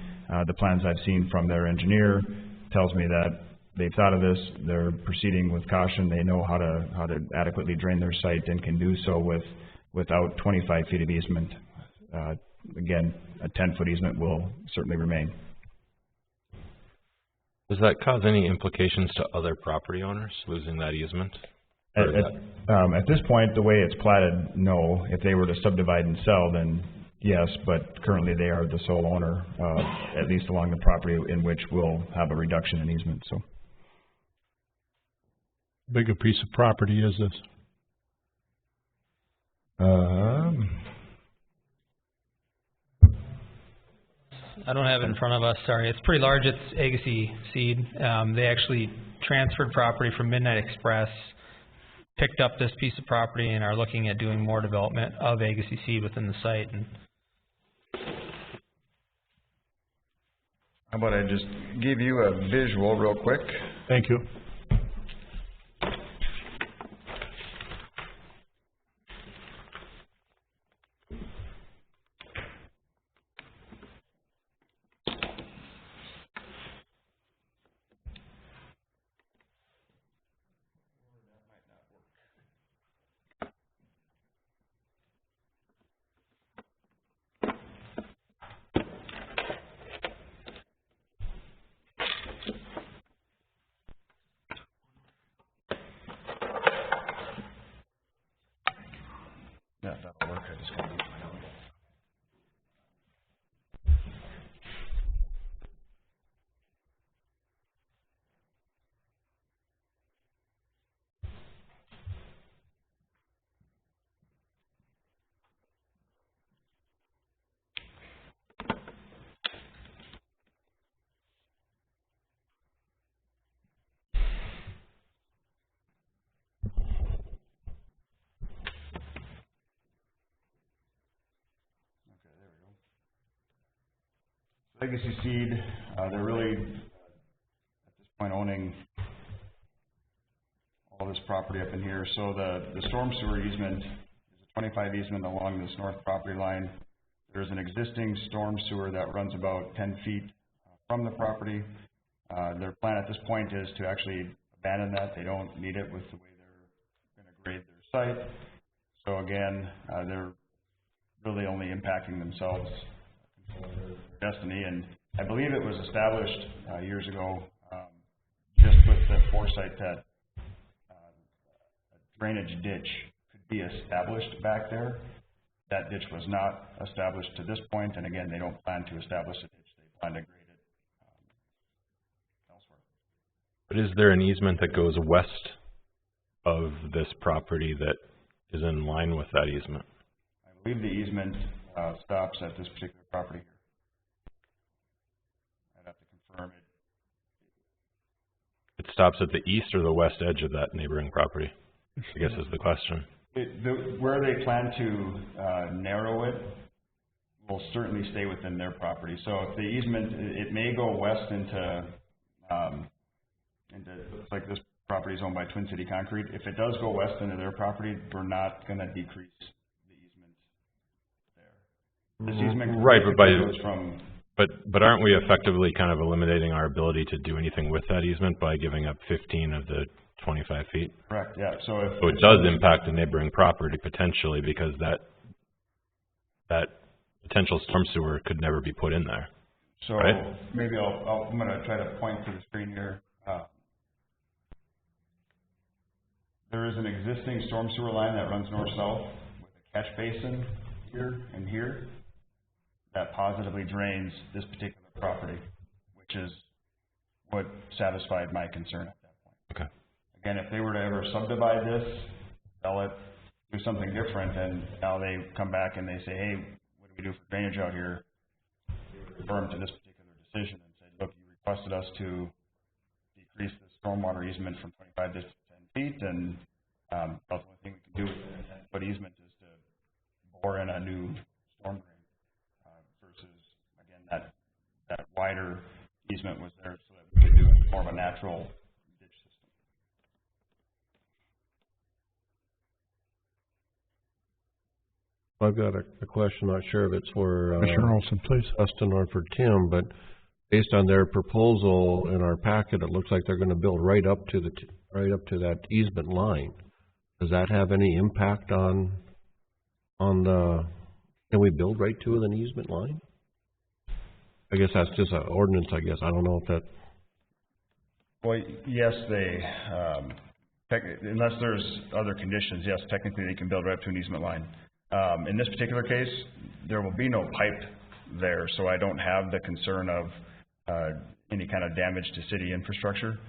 the plans I've seen from their engineer tells me that they've thought of this, they're proceeding with caution, they know how to adequately drain their site and can do so without 25 feet of easement. Again, a 10-foot easement will certainly remain. Does that cause any implications to other property owners losing that easement? At this point, the way it's platted, no. If they were to subdivide and sell, then yes, but currently they are the sole owner, at least along the property in which we'll have a reduction in easement. So, big a piece of property is this? I don't have it in front of us, sorry. It's pretty large. It's Agassiz Seed. They actually transferred property from Midnight Express, picked up this piece of property, and are looking at doing more development of Agassiz Seed within the site. And how about I just give you a visual real quick? Thank you. Yeah, that'll work. I just gotta use my own. Legacy Seed, they're really, at this point, owning all all this property up in here. So the storm sewer easement is a 25 easement along this north property line. There's an existing storm sewer that runs about 10 feet from the property. Their plan at this point is to actually abandon that. They don't need it with the way they're going to grade their site. So again, they're really only impacting themselves, control their destiny. And I believe it was established years ago, just with the foresight that a drainage ditch could be established back there. That ditch was not established to this point, and again, they don't plan to establish a ditch. They plan to grade it elsewhere. But is there an easement that goes west of this property that is in line with that easement? I believe the easement stops at this particular property here. I'd have to confirm it. It stops at the east or the west edge of that neighboring property, I guess is the question. Where they plan to narrow it will certainly stay within their property. So if the easement, it may go west into looks like this property is owned by Twin City Concrete. If it does go west into their property, we're not going to decrease the easement there. This easement right, goes from. But aren't we effectively kind of eliminating our ability to do anything with that easement by giving up 15 of the 25 feet? Correct, yeah. So it does impact the neighboring property potentially, because that potential storm sewer could never be put in there. So right? Maybe I'm going to try to point to the screen here. There is an existing storm sewer line that runs north-south with a catch basin here and here that positively drains this particular property, which is what satisfied my concern at that point. Okay. Again, if they were to ever subdivide this, sell it, do something different, and now they come back and they say, hey, what do we do for drainage out here? They would refer them to this particular decision and say, look, you requested us to decrease the stormwater easement from 25 to 10 feet, and that's the only thing we can do with an 10-foot easement is to bore in a new storm drain versus, again, that wider easement was there so that we could do more of a natural ditch system. I've got a question, not sure if it's for Commissioner Olson, please. Dustin or for Tim, but based on their proposal in our packet, it looks like they're going to build right up to that easement line. Does that have any impact on the? Can we build right to an easement line? I guess that's just an ordinance. I guess I don't know if that. Well, yes, they. Unless there's other conditions, yes, technically they can build right up to an easement line. In this particular case, there will be no pipe there, so I don't have the concern of any kind of damage to city infrastructure.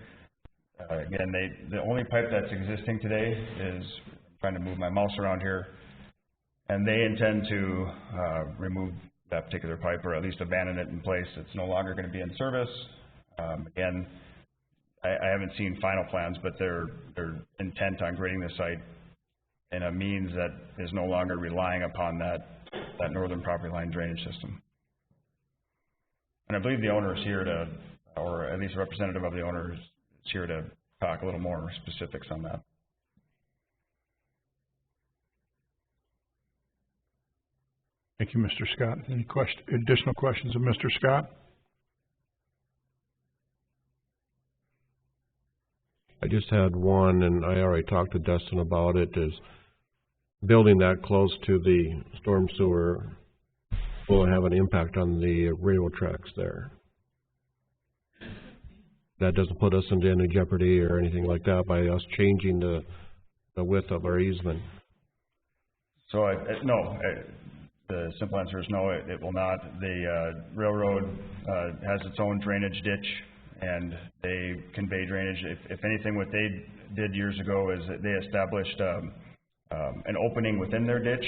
Again, the only pipe that's existing today is, I'm trying to move my mouse around here, and they intend to remove that particular pipe, or at least abandon it in place. It's no longer going to be in service. Again, I haven't seen final plans, but they're intent on grading the site in a means that is no longer relying upon that northern property line drainage system. And I believe the owner is here to, or at least a representative of the owner is here to talk a little more specifics on that. Thank you, Mr. Scott. Any additional questions of Mr. Scott? I just had one, and I already talked to Dustin about it, is building that close to the storm sewer will have an impact on the railroad tracks there. That doesn't put us into any jeopardy or anything like that by us changing the width of our easement. So, no, the simple answer is no, it will not. The railroad has its own drainage ditch, and they convey drainage. If anything, what they did years ago is that they established an opening within their ditch,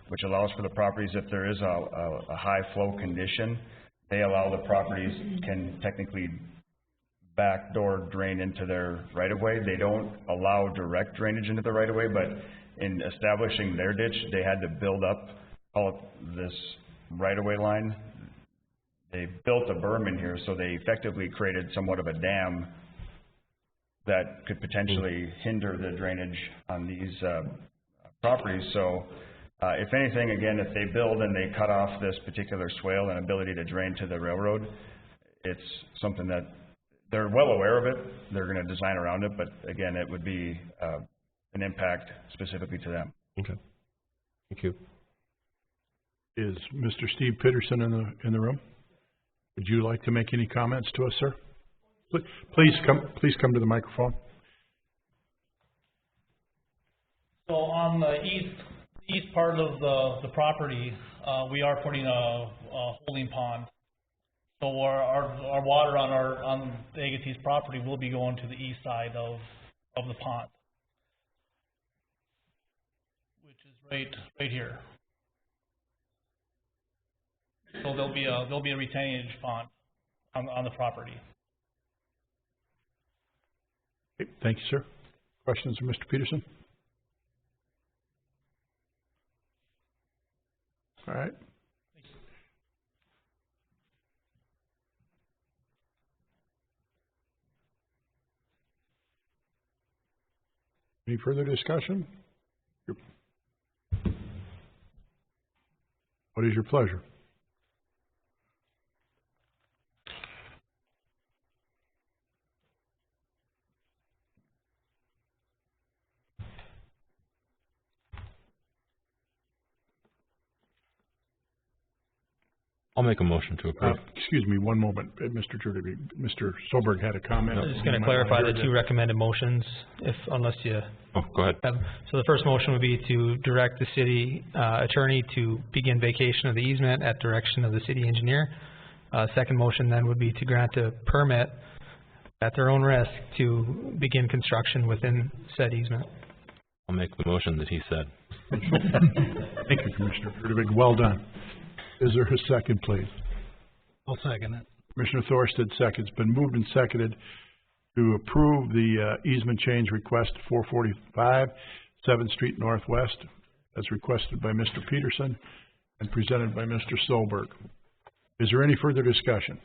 which allows for the properties, if there is a high flow condition, they allow the properties can technically backdoor drain into their right-of-way. They don't allow direct drainage into the right-of-way, but in establishing their ditch, they had to build up this right-of-way line. They built a berm in here, so they effectively created somewhat of a dam that could potentially hinder the drainage on these properties. So if anything, again, if they build and they cut off this particular swale and ability to drain to the railroad, it's something that they're well aware of it. They're going to design around it, but again, it would be an impact specifically to them. Okay. Thank you. Is Mr. Steve Peterson in the room? Would you like to make any comments to us, sir? Please come to the microphone. So on the east part of the property, we are putting a holding pond. So our water on the Agassiz property will be going to the east side of the pond, which is right here. So there'll be a retainage pond on the property. Okay, thank you, sir. Questions for Mr. Peterson? All right. Any further discussion? What is your pleasure? I'll make a motion to approve. Excuse me, one moment, Mr. Jurdy. Mr. Solberg had a comment. I'm just going to clarify the two recommended motions, unless you... Oh, go ahead. So the first motion would be to direct the city attorney to begin vacation of the easement at direction of the city engineer. Second motion then would be to grant a permit at their own risk to begin construction within said easement. I'll make the motion that he said. Thank you, Commissioner Jurdy. Well done. Is there a second, please? I'll second it. Commissioner Thorstad seconds. Been moved and seconded to approve the easement change request 445 7th Street Northwest as requested by Mr. Peterson and presented by Mr. Solberg. Is there any further discussion?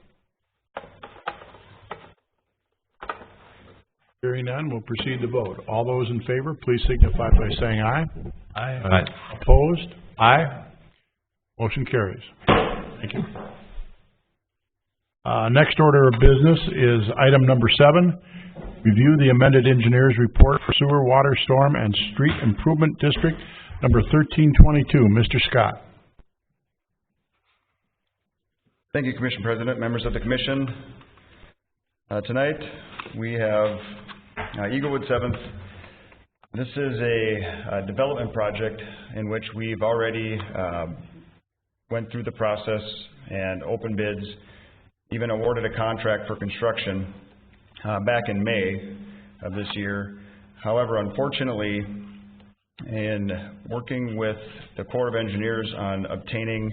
Hearing none, we'll proceed to vote. All those in favor, please signify by saying aye. Aye. Aye. Opposed? Aye. Motion carries. Thank you. Next order of business is item number 7. Review the amended engineer's report for sewer, water, storm, and street improvement district number 1322. Mr. Scott. Thank you, Commission President, members of the Commission. Tonight we have Eaglewood 7th. This is a development project in which we've already went through the process and opened bids, even awarded a contract for construction back in May of this year. However, unfortunately, in working with the Corps of Engineers on obtaining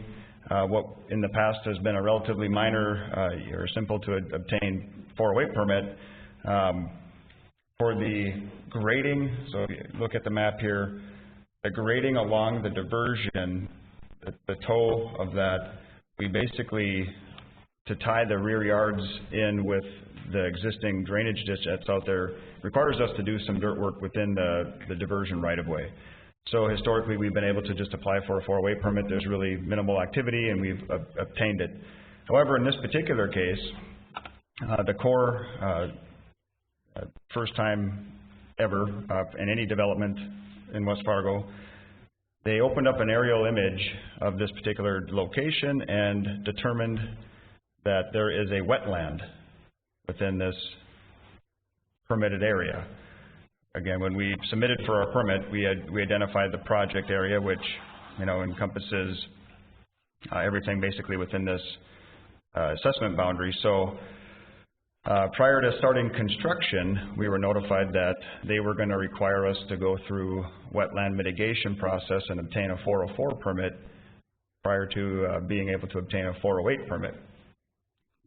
what in the past has been a relatively minor or simple to obtain 408 permit, for the grading, so if you look at the map here, the grading along the diversion, the toe of that, we basically, to tie the rear yards in with the existing drainage ditch that's out there, requires us to do some dirt work within the diversion right-of-way. So historically, we've been able to just apply for a 408 permit. There's really minimal activity, and we've obtained it. However, in this particular case, the Corps, first time ever in any development in West Fargo, they opened up an aerial image of this particular location and determined that there is a wetland within this permitted area. Again, when we submitted for our permit, we identified the project area, which, you know, encompasses everything basically within this assessment boundary. So prior to starting construction, we were notified that they were going to require us to go through wetland mitigation process and obtain a 404 permit prior to being able to obtain a 408 permit.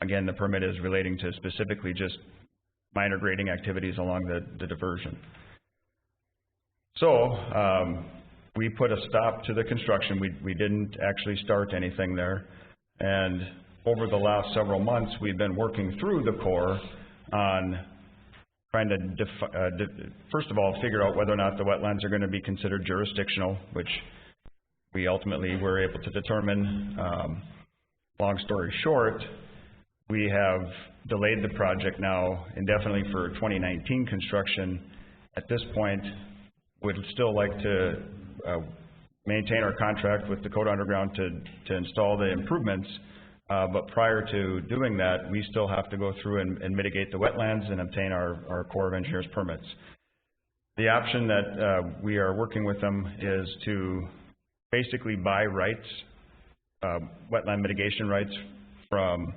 Again, the permit is relating to specifically just minor grading activities along the diversion. So we put a stop to the construction. We didn't actually start anything there. And over the last several months, we've been working through the Corps on trying to first of all, figure out whether or not the wetlands are going to be considered jurisdictional, which we ultimately were able to determine. Long story short, we have delayed the project now indefinitely for 2019 construction. At this point, would still like to maintain our contract with Dakota Underground to install the improvements, but prior to doing that, we still have to go through and mitigate the wetlands and obtain our Corps of Engineers permits. The option that we are working with them is to basically buy rights, wetland mitigation rights from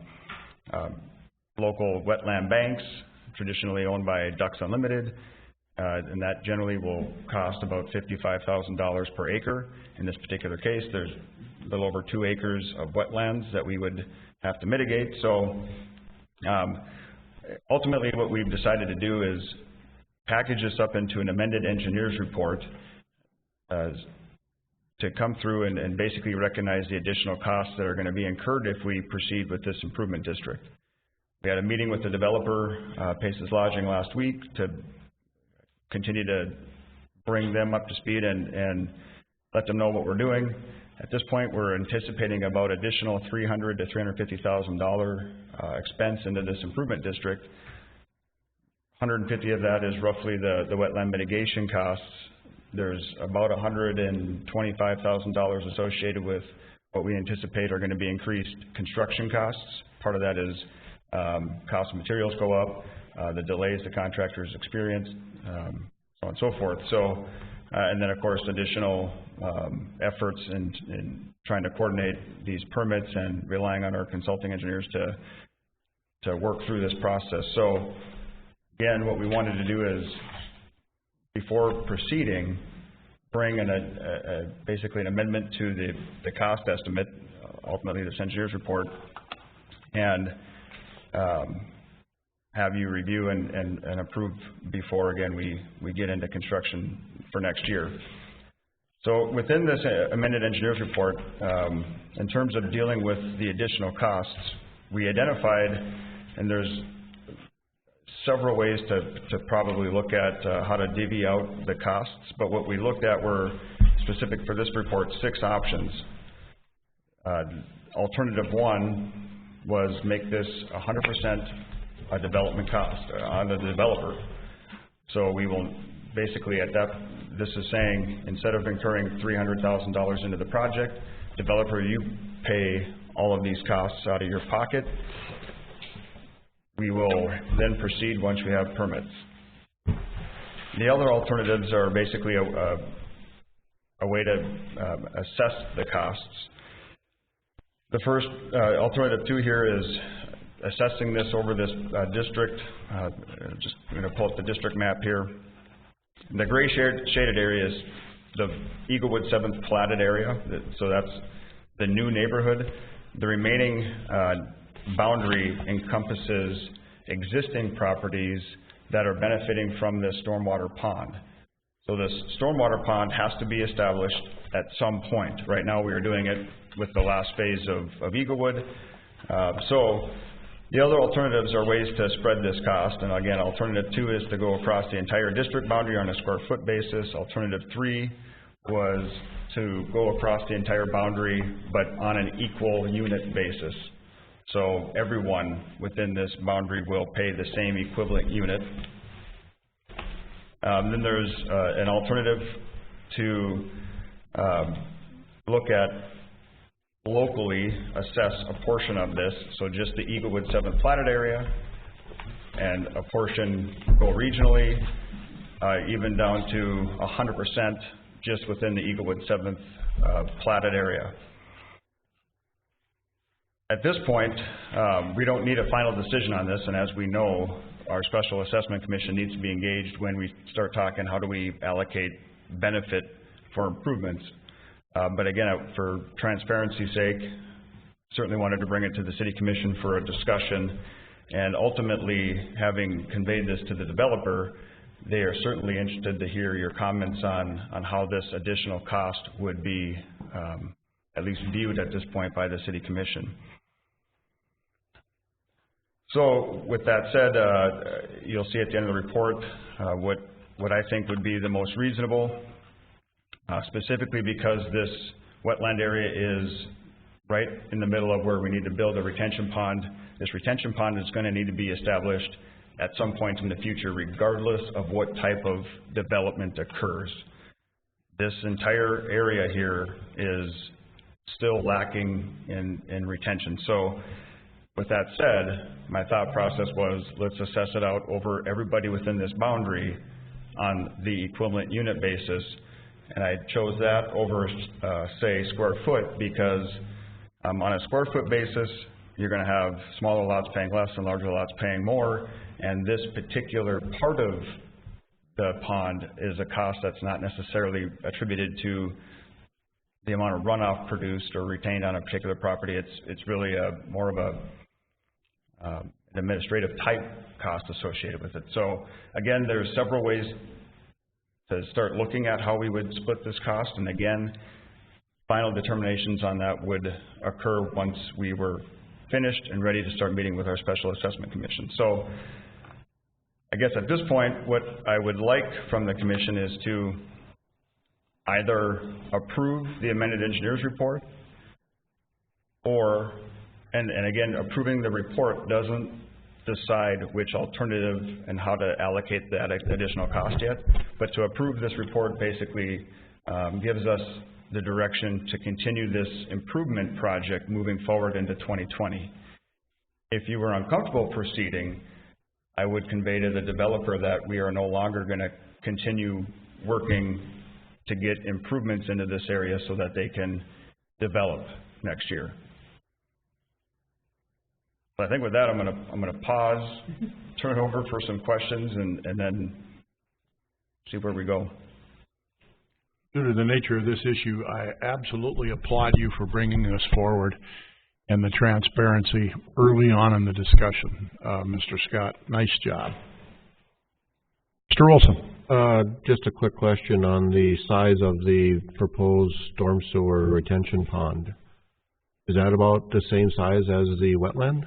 local wetland banks, traditionally owned by Ducks Unlimited, and that generally will cost about $55,000 per acre. In this particular case, there's a little over 2 acres of wetlands that we would have to mitigate. So ultimately what we've decided to do is package this up into an amended engineer's report to come through and basically recognize the additional costs that are going to be incurred if we proceed with this improvement district. We had a meeting with the developer, Paces Lodging, last week to continue to bring them up to speed and let them know what we're doing. At this point, we're anticipating about additional $300,000 to $350,000 expense into this improvement district. $150,000 of that is roughly the wetland mitigation costs. There's about $125,000 associated with what we anticipate are going to be increased construction costs. Part of that is cost of materials go up, the delays the contractors experience, so on and so forth. So, and then of course additional efforts in trying to coordinate these permits and relying on our consulting engineers to work through this process. So again, what we wanted to do is, before proceeding, bring basically an amendment to the cost estimate, ultimately this engineer's report, and have you review and approve before, again, we get into construction for next year. So within this amended engineer's report, in terms of dealing with the additional costs, we identified, and there's several ways to probably look at how to divvy out the costs, but what we looked at were specific for this report, 6 options. Alternative 1 was make this 100% a development cost on the developer. So we will basically this is saying, instead of incurring $300,000 into the project, developer, you pay all of these costs out of your pocket. We will then proceed once we have permits. The other alternatives are basically a way to assess the costs. The first, alternative 2 here, is assessing this over this district. Just going to pull up the district map here. The gray shaded area is the Eaglewood 7th platted area, so that's the new neighborhood. The remaining boundary encompasses existing properties that are benefiting from this stormwater pond. So this stormwater pond has to be established at some point. Right now we are doing it with the last phase of Eaglewood. So the other alternatives are ways to spread this cost, and again, alternative 2 is to go across the entire district boundary on a square foot basis. Alternative 3 was to go across the entire boundary, but on an equal unit basis. So everyone within this boundary will pay the same equivalent unit. Then there's an alternative to look at locally assess a portion of this, so just the Eaglewood 7th platted area, and a portion go regionally, even down to 100% just within the Eaglewood 7th platted area. At this point, we don't need a final decision on this, and as we know, our Special Assessment Commission needs to be engaged when we start talking how do we allocate benefit for improvements. But again, for transparency's sake, certainly wanted to bring it to the City Commission for a discussion, and ultimately, having conveyed this to the developer, they are certainly interested to hear your comments on how this additional cost would be at least viewed at this point by the City Commission. So with that said, you'll see at the end of the report what I think would be the most reasonable, specifically because this wetland area is right in the middle of where we need to build a retention pond. This retention pond is going to need to be established at some point in the future, regardless of what type of development occurs. This entire area here is still lacking in retention. So with that said, my thought process was, let's assess it out over everybody within this boundary on the equivalent unit basis. And I chose that over, say, square foot, because on a square foot basis, you're going to have smaller lots paying less and larger lots paying more. And this particular part of the pond is a cost that's not necessarily attributed to the amount of runoff produced or retained on a particular property. It's really more of an administrative type cost associated with it. So again, there's several ways to start looking at how we would split this cost. And again, final determinations on that would occur once we were finished and ready to start meeting with our Special Assessment Commission. So I guess at this point, what I would like from the Commission is to either approve the amended engineer's report, or, and again, approving the report doesn't decide which alternative and how to allocate that additional cost yet, but to approve this report basically gives us the direction to continue this improvement project moving forward into 2020. If you were uncomfortable proceeding, I would convey to the developer that we are no longer going to continue working to get improvements into this area so that they can develop next year. But I think with that, I'm going to pause, turn it over for some questions, and then see where we go. Due to the nature of this issue, I absolutely applaud you for bringing this forward and the transparency early on in the discussion, Mr. Scott. Nice job. Mr. Olson. Just a quick question on the size of the proposed storm sewer retention pond. Is that about the same size as the wetland?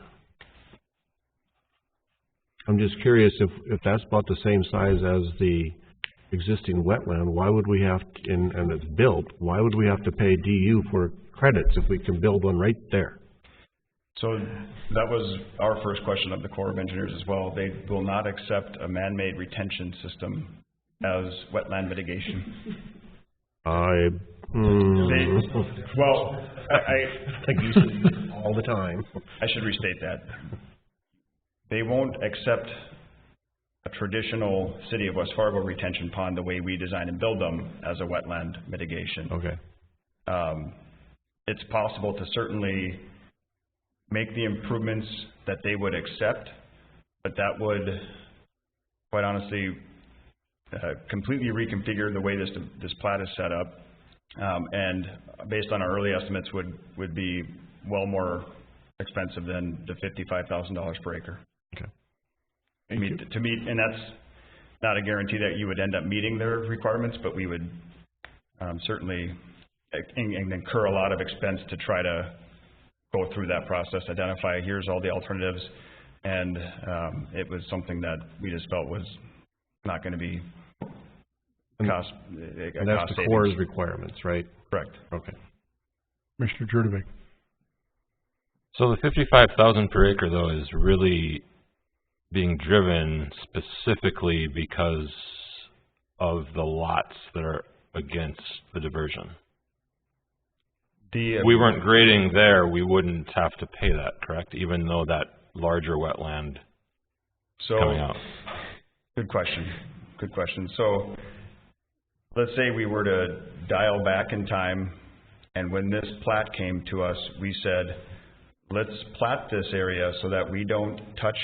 I'm just curious if that's about the same size as the existing wetland, why would we have to, and it's built, why would we have to pay DU for credits if we can build one right there? So that was our first question of the Corps of Engineers as well. They will not accept a man-made retention system as wetland mitigation. I think you should all the time. I should restate that. They won't accept a traditional City of West Fargo retention pond the way we design and build them as a wetland mitigation. Okay. It's possible to certainly make the improvements that they would accept, but that would, quite honestly, completely reconfigure the way this plat is set up, and based on our early estimates would be well more expensive than the $55,000 per acre. Okay. To meet, and that's not a guarantee that you would end up meeting their requirements, but we would certainly incur a lot of expense to try to go through that process, identify here's all the alternatives, and it was something that we just felt was not going to be cost. And that's the Corps' requirements, right? Correct. Okay. Mr. Jurdevik. So the 55,000 per acre though is really being driven specifically because of the lots that are against the diversion. If we weren't grading there, we wouldn't have to pay that, correct? Even though that larger wetland coming out. Good question. Good question. So let's say we were to dial back in time, and when this plat came to us, we said, let's plat this area so that we don't touch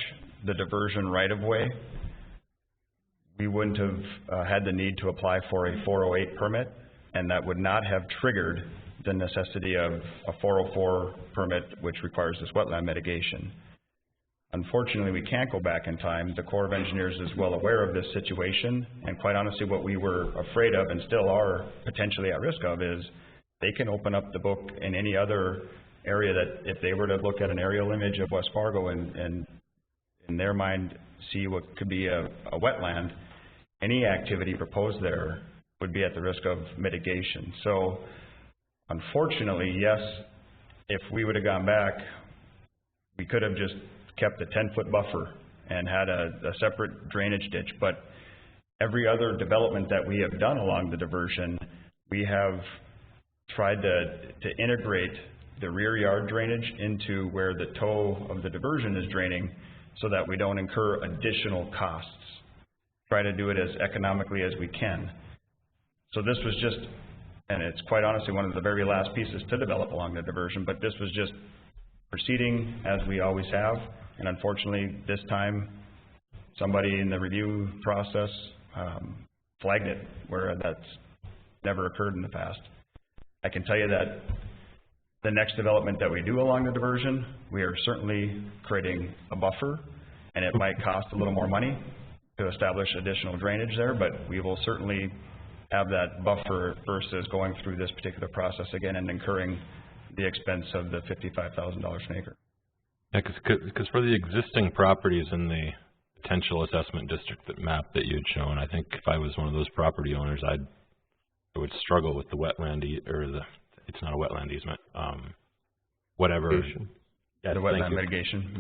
the diversion right-of-way. We wouldn't have had the need to apply for a 408 permit, and that would not have triggered the necessity of a 404 permit, which requires this wetland mitigation. Unfortunately, we can't go back in time. The Corps of Engineers is well aware of this situation, and quite honestly, what we were afraid of and still are potentially at risk of is they can open up the book in any other area that if they were to look at an aerial image of West Fargo and in their mind, see what could be a wetland, any activity proposed there would be at the risk of mitigation. So unfortunately, yes, if we would have gone back, we could have just kept a 10-foot buffer and had a separate drainage ditch. But every other development that we have done along the diversion, we have tried to integrate the rear yard drainage into where the toe of the diversion is draining so that we don't incur additional costs. Try to do it as economically as we can. So this was just, and it's quite honestly one of the very last pieces to develop along the diversion, but this was just proceeding as we always have. And unfortunately, this time, somebody in the review process flagged it, where that's never occurred in the past. I can tell you that the next development that we do along the diversion, we are certainly creating a buffer, and it might cost a little more money to establish additional drainage there, but we will certainly have that buffer versus going through this particular process again and incurring the expense of the $55,000 an acre. Yeah, because for the existing properties in the potential assessment district map that you had shown, I think if I was one of those property owners, I would struggle with the wetland, it's not a wetland easement, whatever. Yeah, the wetland mitigation.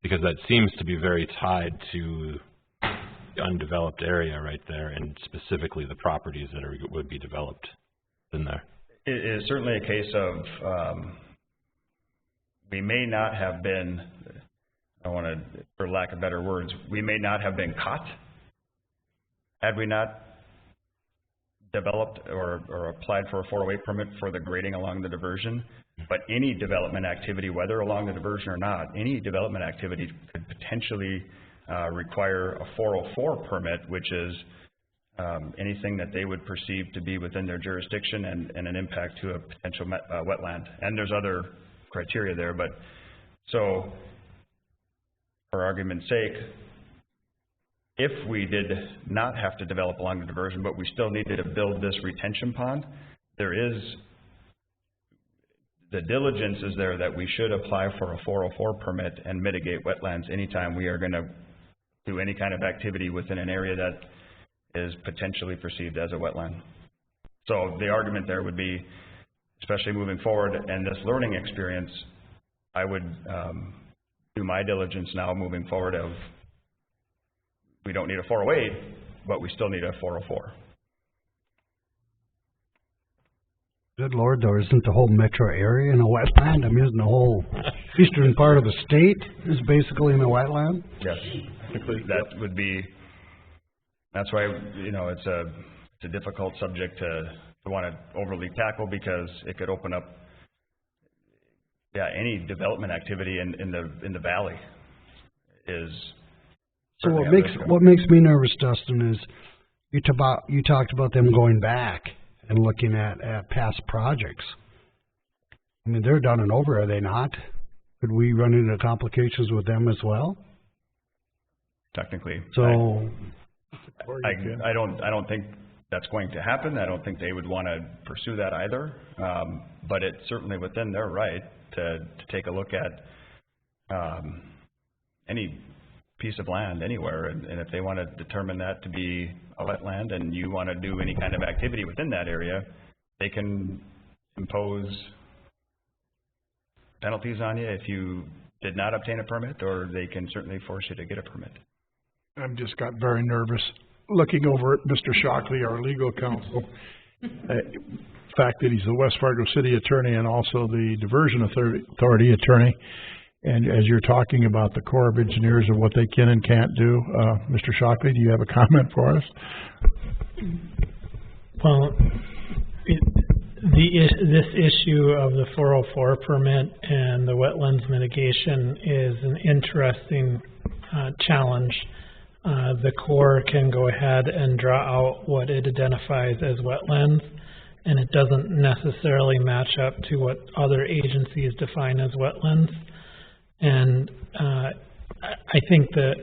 Because that seems to be very tied to the undeveloped area right there, and specifically the properties that would be developed in there. It is certainly a case of we may not have been, I want to, for lack of better words, we may not have been caught had we not developed or applied for a 408 permit for the grading along the diversion. But any development activity, whether along the diversion or not, any development activity could potentially require a 404 permit, which is anything that they would perceive to be within their jurisdiction and an impact to a potential wetland. And there's other criteria there, but so for argument's sake, if we did not have to develop along the diversion, but we still needed to build this retention pond, there is, the diligence is there that we should apply for a 404 permit and mitigate wetlands anytime we are going to do any kind of activity within an area that is potentially perceived as a wetland. So the argument there would be, especially moving forward and this learning experience, I would do my diligence now moving forward of we don't need a 408, but we still need a 404. Good Lord, though, isn't the whole metro area in a wetland? I mean, isn't the whole eastern part of the state is basically in a wetland? Yes, that would be, that's why, you know, it's a difficult subject to want to overly tackle because it could open up, any development activity in the valley is. So what makes me nervous, Dustin, is you talked about them going back and looking at past projects. I mean, they're done and over, are they not? Could we run into complications with them as well? Technically. So I don't think that's going to happen. I don't think they would want to pursue that either. But it's certainly within their right to take a look at any piece of land anywhere, and if they want to determine that to be a wetland and you want to do any kind of activity within that area, they can impose penalties on you if you did not obtain a permit, or they can certainly force you to get a permit. I've just got very nervous looking over at Mr. Shockley, our legal counsel. The fact that he's the West Fargo City Attorney and also the Diversion Authority Attorney. And as you're talking about the Corps of Engineers and what they can and can't do, Mr. Shockley, do you have a comment for us? Well, this issue of the 404 permit and the wetlands mitigation is an interesting challenge. The Corps can go ahead and draw out what it identifies as wetlands, and it doesn't necessarily match up to what other agencies define as wetlands. And I think the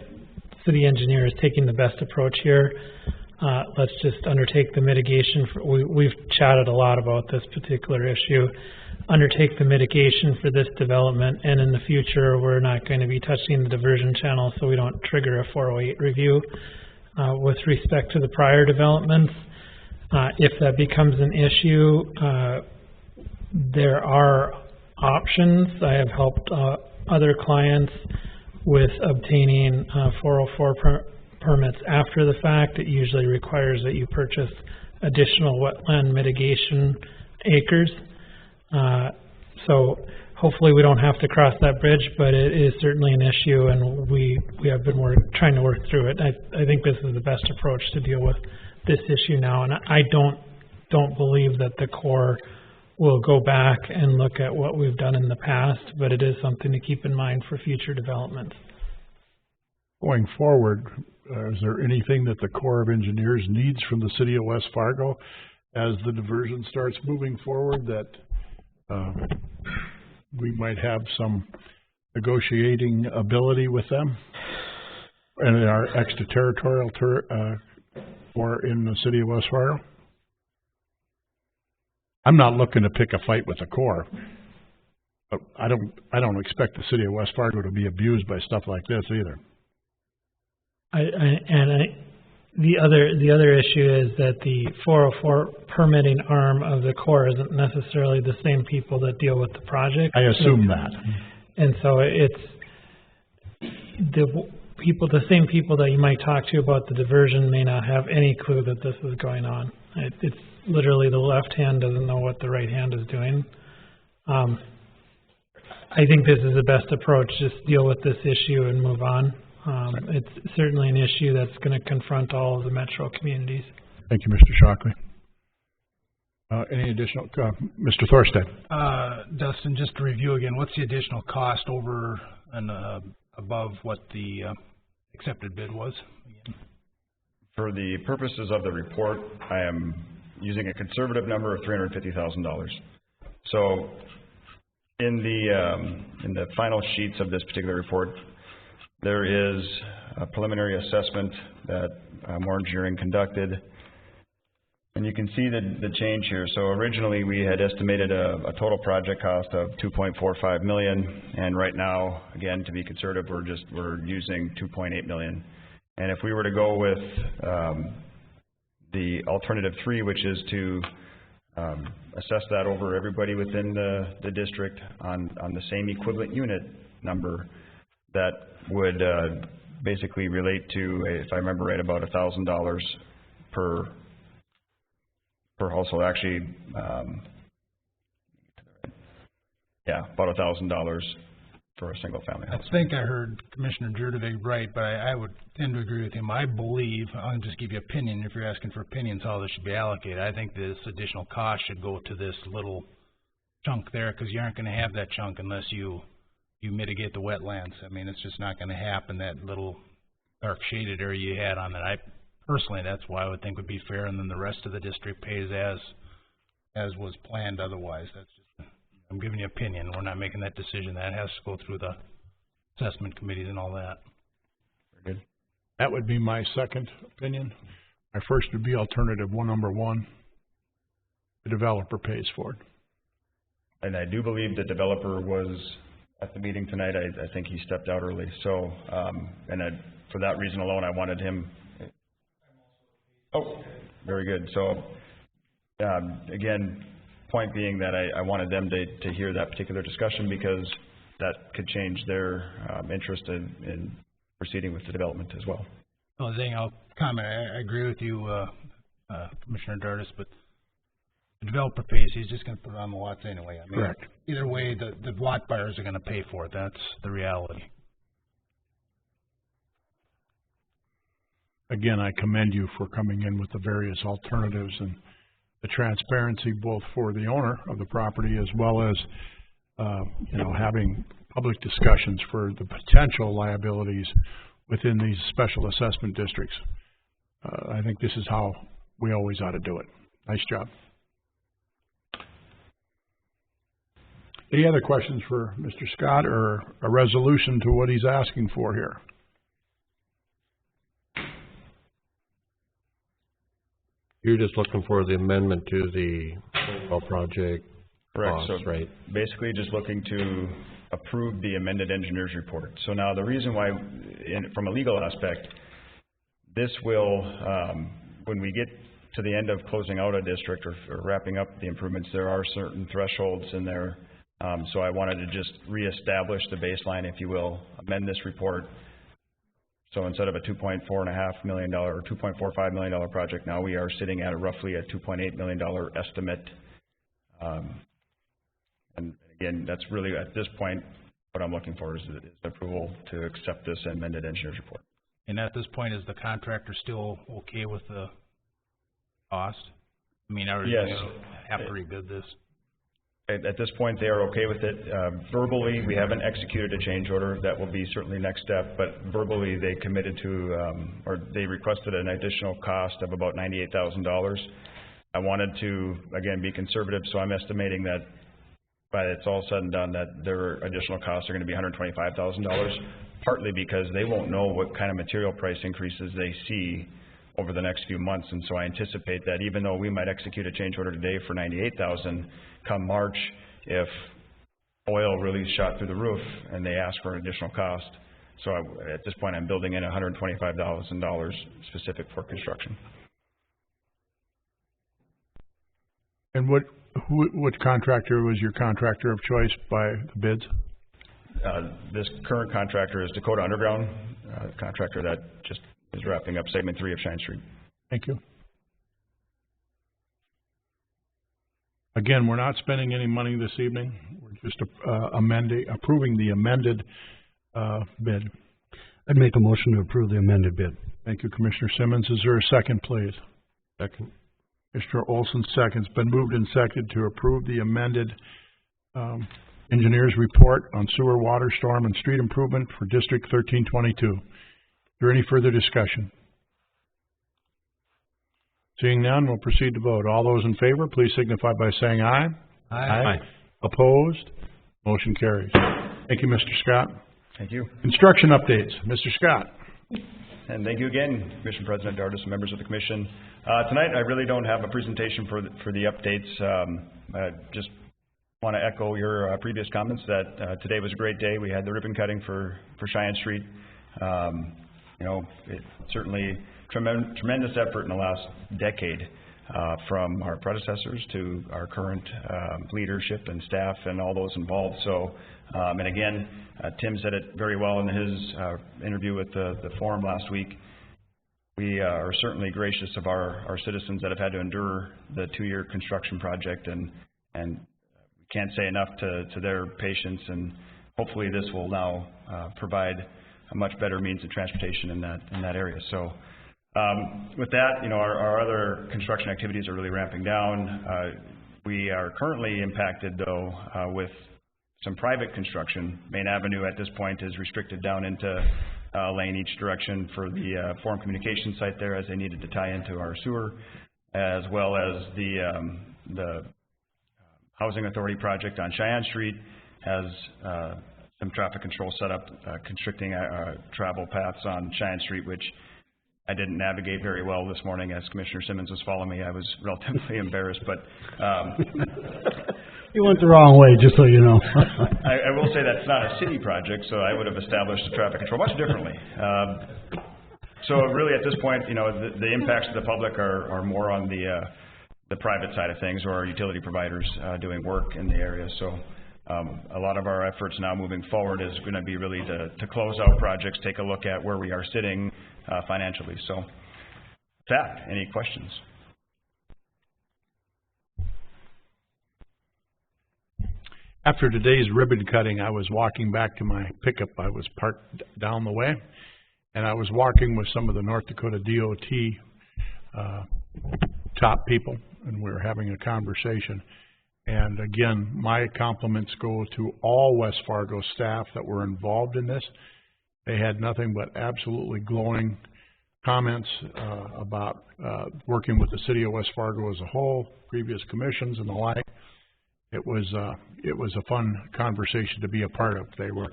city engineer is taking the best approach here. Let's just undertake the mitigation. We've chatted a lot about this particular issue. undertake the mitigation for this development, and in the future, we're not going to be touching the diversion channel, so we don't trigger a 408 review. With respect to the prior developments, if that becomes an issue, there are options. I have helped other clients with obtaining 404 permits after the fact. It usually requires that you purchase additional wetland mitigation acres. So hopefully we don't have to cross that bridge, but it is certainly an issue, and we have been trying to work through it. I think this is the best approach to deal with this issue now, and I don't believe that the Corps will go back and look at what we've done in the past, but it is something to keep in mind for future developments. Going forward, is there anything that the Corps of Engineers needs from the city of West Fargo as the diversion starts moving forward that we might have some negotiating ability with them and our extraterritorial or in the city of West Fargo? I'm not looking to pick a fight with the Corps. But I don't expect the city of West Fargo to be abused by stuff like this either. The other issue is that the 404 permitting arm of the Corps isn't necessarily the same people that deal with the project. I assume that. And so it's the same people that you might talk to about the diversion may not have any clue that this is going on. It's literally the left hand doesn't know what the right hand is doing. I think this is the best approach, just deal with this issue and move on. It's certainly an issue that's going to confront all of the metro communities. Thank you, Mr. Shockley. Any additional, Mr. Thorstead? Dustin, just to review again, what's the additional cost over and above what the accepted bid was? For the purposes of the report, I am using a conservative number of $350,000. So in the final sheets of this particular report, there is a preliminary assessment that Moore Engineering conducted, and you can see the change here. So originally we had estimated a total project cost of $2.45 million, and right now, again, to be conservative, we're using $2.8 million. And if we were to go with the alternative 3, which is to assess that over everybody within the district on the same equivalent unit number, that would basically relate to, if I remember right, about $1,000 per household. Actually, about $1,000 for a single family house. I think I heard Commissioner Jurdevig right, but I would tend to agree with him. I believe, I'll just give you opinion, if you're asking for opinions how this should be allocated, I think this additional cost should go to this little chunk there, because you aren't going to have that chunk unless you mitigate the wetlands. I mean, it's just not going to happen, that little dark shaded area you had on that. Personally, that's why I would think would be fair, and then the rest of the district pays as was planned otherwise. That's just, I'm giving you opinion. We're not making that decision. That has to go through the assessment committees and all that. Very good. That would be my second opinion. My first would be alternative number 1. The developer pays for it. And I do believe the developer was at the meeting tonight. I think he stepped out early. So, for that reason alone, I wanted him. Oh, very good. So, again, point being that I wanted them to hear that particular discussion, because that could change their interest in proceeding with the development as well. Well, Zane, I'll comment. I agree with you, Commissioner Dardis, but the developer pays. He's just going to put it on the lots anyway. I mean, correct. Either way, the lot buyers are going to pay for it. That's the reality. Again, I commend you for coming in with the various alternatives and the transparency, both for the owner of the property as well as having public discussions for the potential liabilities within these special assessment districts. I think this is how we always ought to do it. Nice job. Any other questions for Mr. Scott, or a resolution to what he's asking for here? You're just looking for the amendment to the overall project Correct. costs, So right? basically just looking to approve the amended engineer's report. So now the reason why, from a legal aspect, this will, when we get to the end of closing out a district or wrapping up the improvements, there are certain thresholds in there. So I wanted to just reestablish the baseline, if you will, amend this report. So instead of a $2.45 million project, now we are sitting at roughly a $2.8 million estimate. And again, that's really, at this point, what I'm looking for is approval to accept this amended engineer's report. And at this point, is the contractor still okay with the cost? I mean, are you Yes. have to rebid this? At this point, they are okay with it. Verbally, we haven't executed a change order. That will be certainly next step, but verbally, they committed to, or they requested an additional cost of about $98,000. I wanted to, again, be conservative, so I'm estimating that by it's all said and done, that their additional costs are going to be $125,000, partly because they won't know what kind of material price increases they see over the next few months. And so I anticipate that even though we might execute a change order today for $98,000, come March, if oil really shot through the roof and they ask for an additional cost. So at this point, I'm building in $125,000 specific for construction. And which contractor was your contractor of choice by the bids? This current contractor is Dakota Underground, contractor that just is wrapping up segment 3 of Sheyenne Street. Thank you. Again, we're not spending any money this evening. We're just approving the amended bid. I'd make a motion to approve the amended bid. Thank you, Commissioner Simmons. Is there a second, please? Second. Commissioner Olson seconds. Been moved and seconded to approve the amended engineer's report on sewer, water, storm, and street improvement for District 1322. Is there any further discussion? Seeing none, we'll proceed to vote. All those in favor, please signify by saying aye. Aye. Opposed? Motion carries. Thank you, Mr. Scott. Thank you. Construction updates. Mr. Scott. And thank you again, Commission President Dardis and members of the Commission. Tonight, I really don't have a presentation for the updates. I just want to echo your previous comments that today was a great day. We had the ribbon cutting for Sheyenne Street. You know, it certainly tremendous effort in the last decade from our predecessors to our current leadership and staff and all those involved. So, and again, Tim said it very well in his interview with the forum last week. We are certainly gracious of our citizens that have had to endure the 2-year construction project, and we can't say enough to their patience, and hopefully this will now provide a much better means of transportation in that area. So with that, you know, our other construction activities are really ramping down. We are currently impacted though with some private construction. Main Avenue at this point is restricted down into lane each direction for the forum communication site there, as they needed to tie into our sewer, as well as the Housing Authority project on Sheyenne Street has some traffic control set up, constricting travel paths on Sheyenne Street, which I didn't navigate very well this morning. As Commissioner Simmons was following me, I was relatively embarrassed, but you went the wrong way, just so you know. I will say that's not a city project, so I would have established the traffic control much differently. So really at this point, you know, the impacts to the public are more on the private side of things, or our utility providers doing work in the area. So a lot of our efforts now moving forward is going to be really to close out projects, take a look at where we are sitting financially. So with that, any questions? After today's ribbon cutting, I was walking back to my pickup. I was parked down the way, and I was walking with some of the North Dakota DOT top people, and we were having a conversation. And again, my compliments go to all West Fargo staff that were involved in this. They had nothing but absolutely glowing comments about working with the city of West Fargo as a whole, previous commissions and the like. It was a fun conversation to be a part of. They were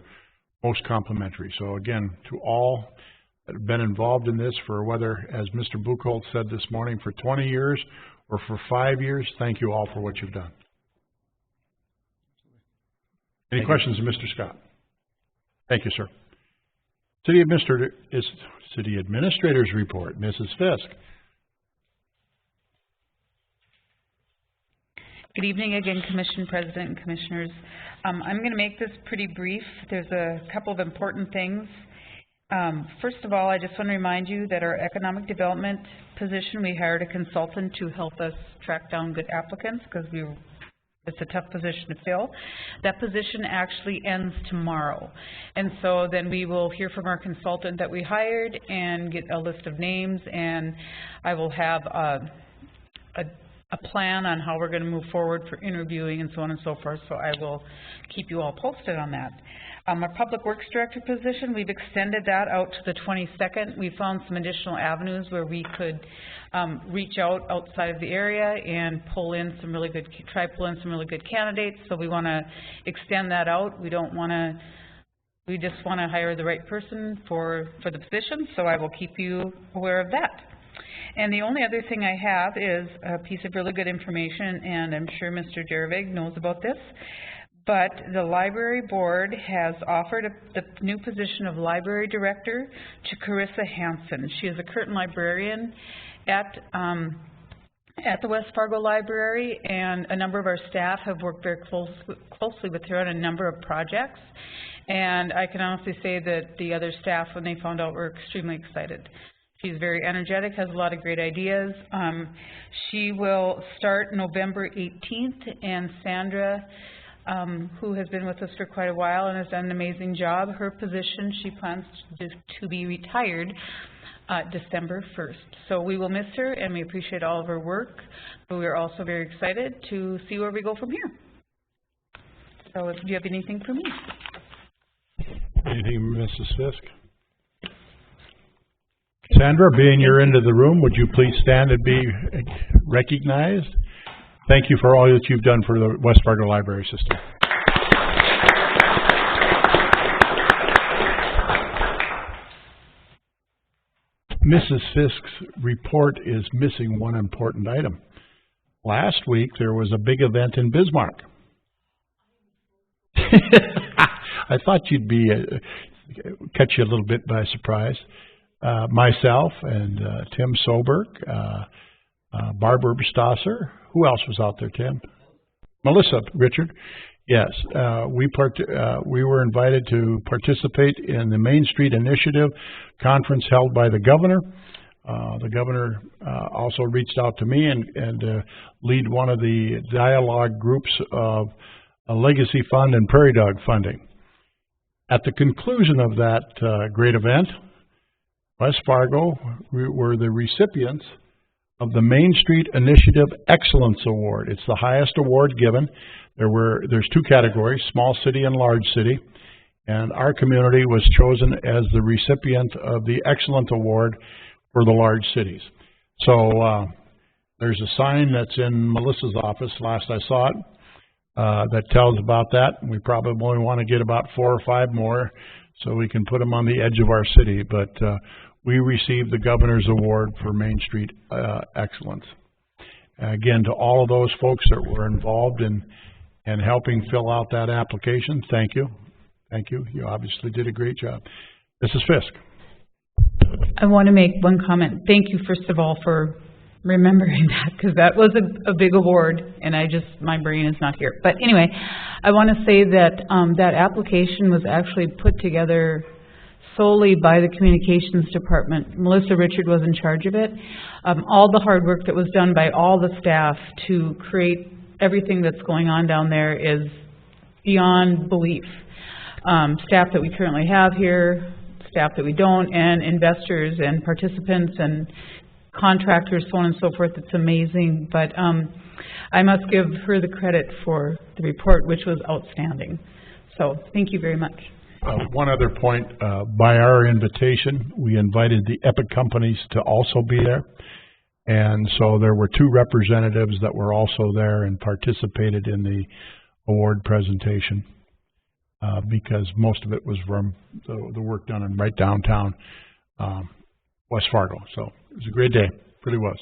most complimentary. So again, to all that have been involved in this, for whether, as Mr. Buchholz said this morning, for 20 years or for 5 years, thank you all for what you've done. Any questions of Mr. Scott? Thank you, sir. City Administrator's Report, Mrs. Fisk. Good evening again, Commission President and Commissioners. I'm going to make this pretty brief. There's a couple of important things. First of all, I just want to remind you that our economic development position, we hired a consultant to help us track down good applicants because it's a tough position to fill. That position actually ends tomorrow. And so then we will hear from our consultant that we hired and get a list of names, and I will have a plan on how we're going to move forward for interviewing and so on and so forth. So I will keep you all posted on that. Our Public Works Director position, we've extended that out to the 22nd. We found some additional avenues where we could reach out outside of the area and try to pull in some really good candidates. So we want to extend that out. We just want to hire the right person for the position. So I will keep you aware of that. And the only other thing I have is a piece of really good information, and I'm sure Mr. Jervig knows about this. But the library board has offered the new position of library director to Carissa Hansen. She is a current librarian at the West Fargo Library, and a number of our staff have worked very closely with her on a number of projects. And I can honestly say that the other staff, when they found out, were extremely excited. She's very energetic, has a lot of great ideas. She will start November 18th, and Sandra, who has been with us for quite a while and has done an amazing job. Her position, she plans to be retired December 1st. So we will miss her, and we appreciate all of her work, but we are also very excited to see where we go from here. So do you have anything for me? Anything, Mrs. Fisk? Sandra, being you're into the room, would you please stand and be recognized? Thank you for all that you've done for the West Fargo Library System. Mrs. Fisk's report is missing one important item. Last week, there was a big event in Bismarck. I thought you'd be, catch you a little bit by surprise. Myself and Tim Soberg, Barbara Stasser. Who else was out there, Tim? Melissa Richard. Yes, we were invited to participate in the Main Street Initiative conference held by the governor. The governor also reached out to me and lead one of the dialogue groups of a Legacy Fund and Prairie Dog funding. At the conclusion of that great event, West Fargo were the recipients of the Main Street Initiative Excellence Award. It's the highest award given. There's two categories, small city and large city, and our community was chosen as the recipient of the Excellent Award for the large cities. So there's a sign that's in Melissa's office, last I saw it, that tells about that. We probably want to get about 4 or 5 more so we can put them on the edge of our city, but we received the Governor's Award for Main Street Excellence. Again, to all of those folks that were involved in helping fill out that application, thank you. Thank you. You obviously did a great job. Mrs. Fisk. I want to make one comment. Thank you, first of all, for remembering that, because that was a big award, and my brain is not here. But anyway, I want to say that that application was actually put together solely by the communications department. Melissa Richard was in charge of it. All the hard work that was done by all the staff to create everything that's going on down there is beyond belief. Staff that we currently have here, staff that we don't, and investors and participants and contractors, so on and so forth. It's amazing. But I must give her the credit for the report, which was outstanding. So thank you very much. One other point, by our invitation, we invited the Epic companies to also be there. And so there were 2 representatives that were also there and participated in the award presentation, because most of it was from the work done in right downtown West Fargo. So it was a great day, really was.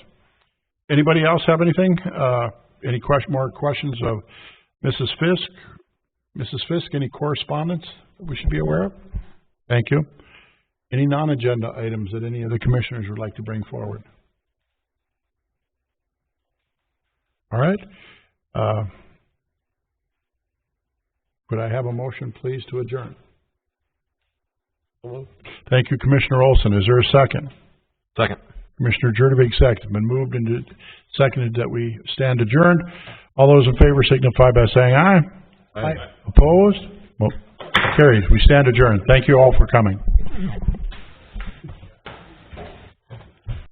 Anybody else have anything? Any more questions of Mrs. Fisk Mrs. Fisk, any correspondence that we should be aware of? Thank you. Any non-agenda items that any of the commissioners would like to bring forward? All right. Could I have a motion, please, to adjourn? Thank you, Commissioner Olson. Is there a second? Second. Commissioner Jurdovic, second. Been moved and seconded that we stand adjourned. All those in favor signify by saying aye. Aye. Opposed? Well, carried. We stand adjourned. Thank you all for coming.